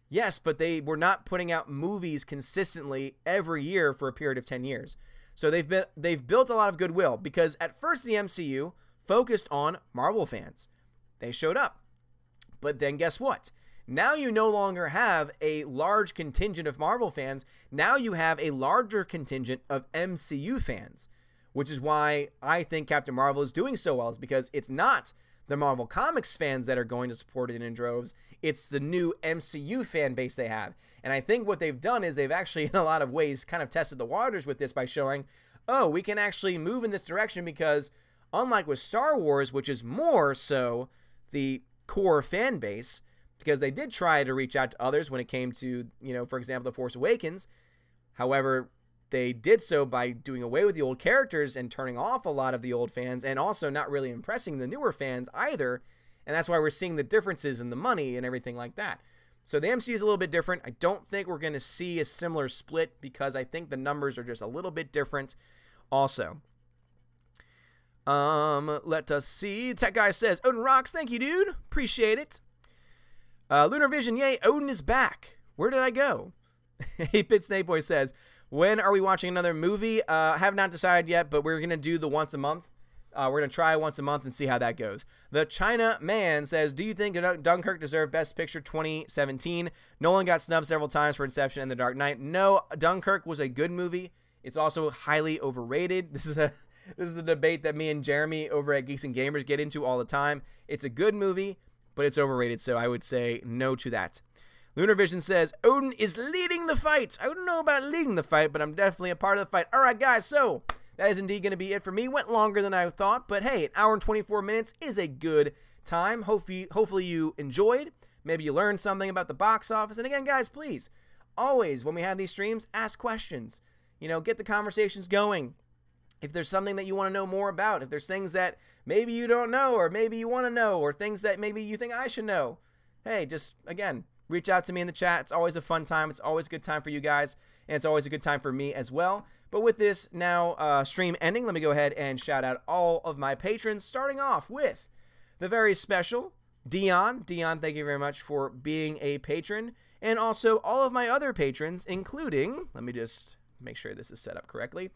Yes, but they were not putting out movies consistently every year for a period of 10 years. So they've built a lot of goodwill because at first the MCU focused on Marvel fans. They showed up. But then guess what? Now you no longer have a large contingent of Marvel fans. Now you have a larger contingent of MCU fans, which is why I think Captain Marvel is doing so well, is because it's not the Marvel Comics fans that are going to support it in droves. It's the new MCU fan base they have. And I think what they've done is they've actually, in a lot of ways, kind of tested the waters with this by showing, oh, we can actually move in this direction because unlike with Star Wars, which is more so the core fan base, because they did try to reach out to others when it came to, for example, The Force Awakens. However, they did so by doing away with the old characters and turning off a lot of the old fans and also not really impressing the newer fans either. And that's why we're seeing the differences in the money and everything like that. So the MCU is a little bit different. I don't think we're going to see a similar split because I think the numbers are just a little bit different also. Let us see. Tech Guy says, Odin rocks. Thank you, dude. Appreciate it. Lunar Vision, yay. Odin is back. Where did I go? 8-Bit Snake Boy says, when are we watching another movie? Have not decided yet, but we're going to do the once a month. We're going to try once a month and see how that goes. The China Man says, do you think Dunkirk deserved Best Picture 2017? Nolan got snubbed several times for Inception and The Dark Knight. No, Dunkirk was a good movie. It's also highly overrated. This is a debate that me and Jeremy over at Geeks and Gamers get into all the time. It's a good movie, but it's overrated, so I would say no to that. Lunar Vision says, Odin is leading the fight. I don't know about leading the fight, but I'm definitely a part of the fight. All right, guys, so that is indeed going to be it for me. Went longer than I thought, but hey, an hour and 24 minutes is a good time. Hopefully you enjoyed. Maybe you learned something about the box office. And again, guys, please, always, when we have these streams, ask questions. You know, get the conversations going. If there's something that you want to know more about, if there's things that maybe you don't know or maybe you want to know or things that maybe you think I should know, hey, just, again, reach out to me in the chat. It's always a fun time. It's always a good time for you guys, and it's always a good time for me as well. But with this now stream ending, let me go ahead and shout out all of my patrons, starting off with the very special Dion. Dion, thank you very much for being a patron. And also all of my other patrons, including, let me just make sure this is set up correctly,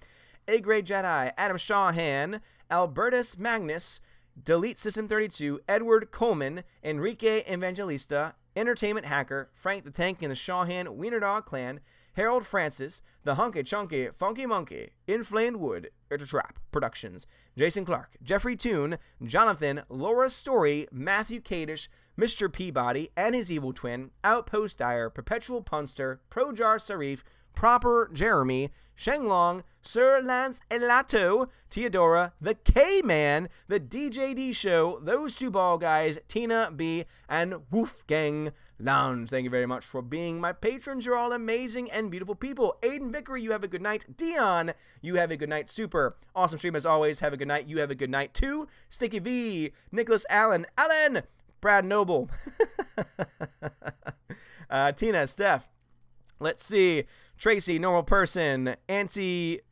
A Great Jedi, Adam Shawhan, Albertus Magnus, Delete System 32, Edward Coleman, Enrique Evangelista, Entertainment Hacker, Frank the Tank and the Shawhan Wiener Dog Clan, Harold Francis, The Hunky Chunky Funky Monkey, Inflamed Wood, It's a Trap Productions, Jason Clark, Jeffrey Toon, Jonathan, Laura Story, Matthew Kadish, Mr. Peabody and his evil twin, Outpost Dyer, Perpetual Punster, Projar Sarif, Proper Jeremy, Shenglong, Sir Lance Elato, Theodora, the K-Man, the DJD Show, those two ball guys, Tina B, and Wolfgang Lounge. Thank you very much for being my patrons. You're all amazing and beautiful people. Aiden Vickery, you have a good night. Dion, you have a good night. Super. Awesome stream as always. Have a good night. You have a good night too. Sticky V, Nicholas Allen, Brad Noble, Tina, Steph. Let's see. Tracy, Normal Person, Anti-Venomfy,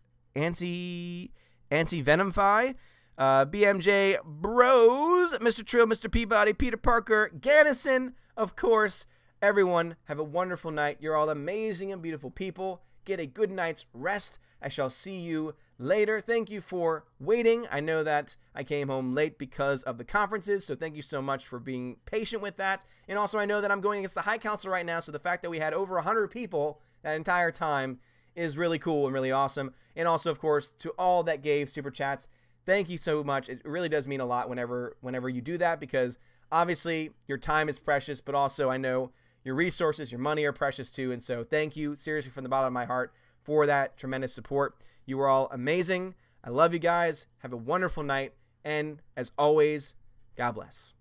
BMJ Bros, Mr. Trill, Mr. Peabody, Peter Parker, Gannison, of course. Everyone, have a wonderful night. You're all amazing and beautiful people. Get a good night's rest. I shall see you later. Thank you for waiting. I know that I came home late because of the conferences, so thank you so much for being patient with that. And also, I know that I'm going against the High Council right now, so the fact that we had over 100 people that entire time is really cool and really awesome. And also, of course, to all that gave super chats, thank you so much. It really does mean a lot whenever you do that, because obviously your time is precious, but also I know your resources, your money are precious too. And so thank you seriously from the bottom of my heart for that tremendous support. You are all amazing. I love you guys. Have a wonderful night. And as always, God bless.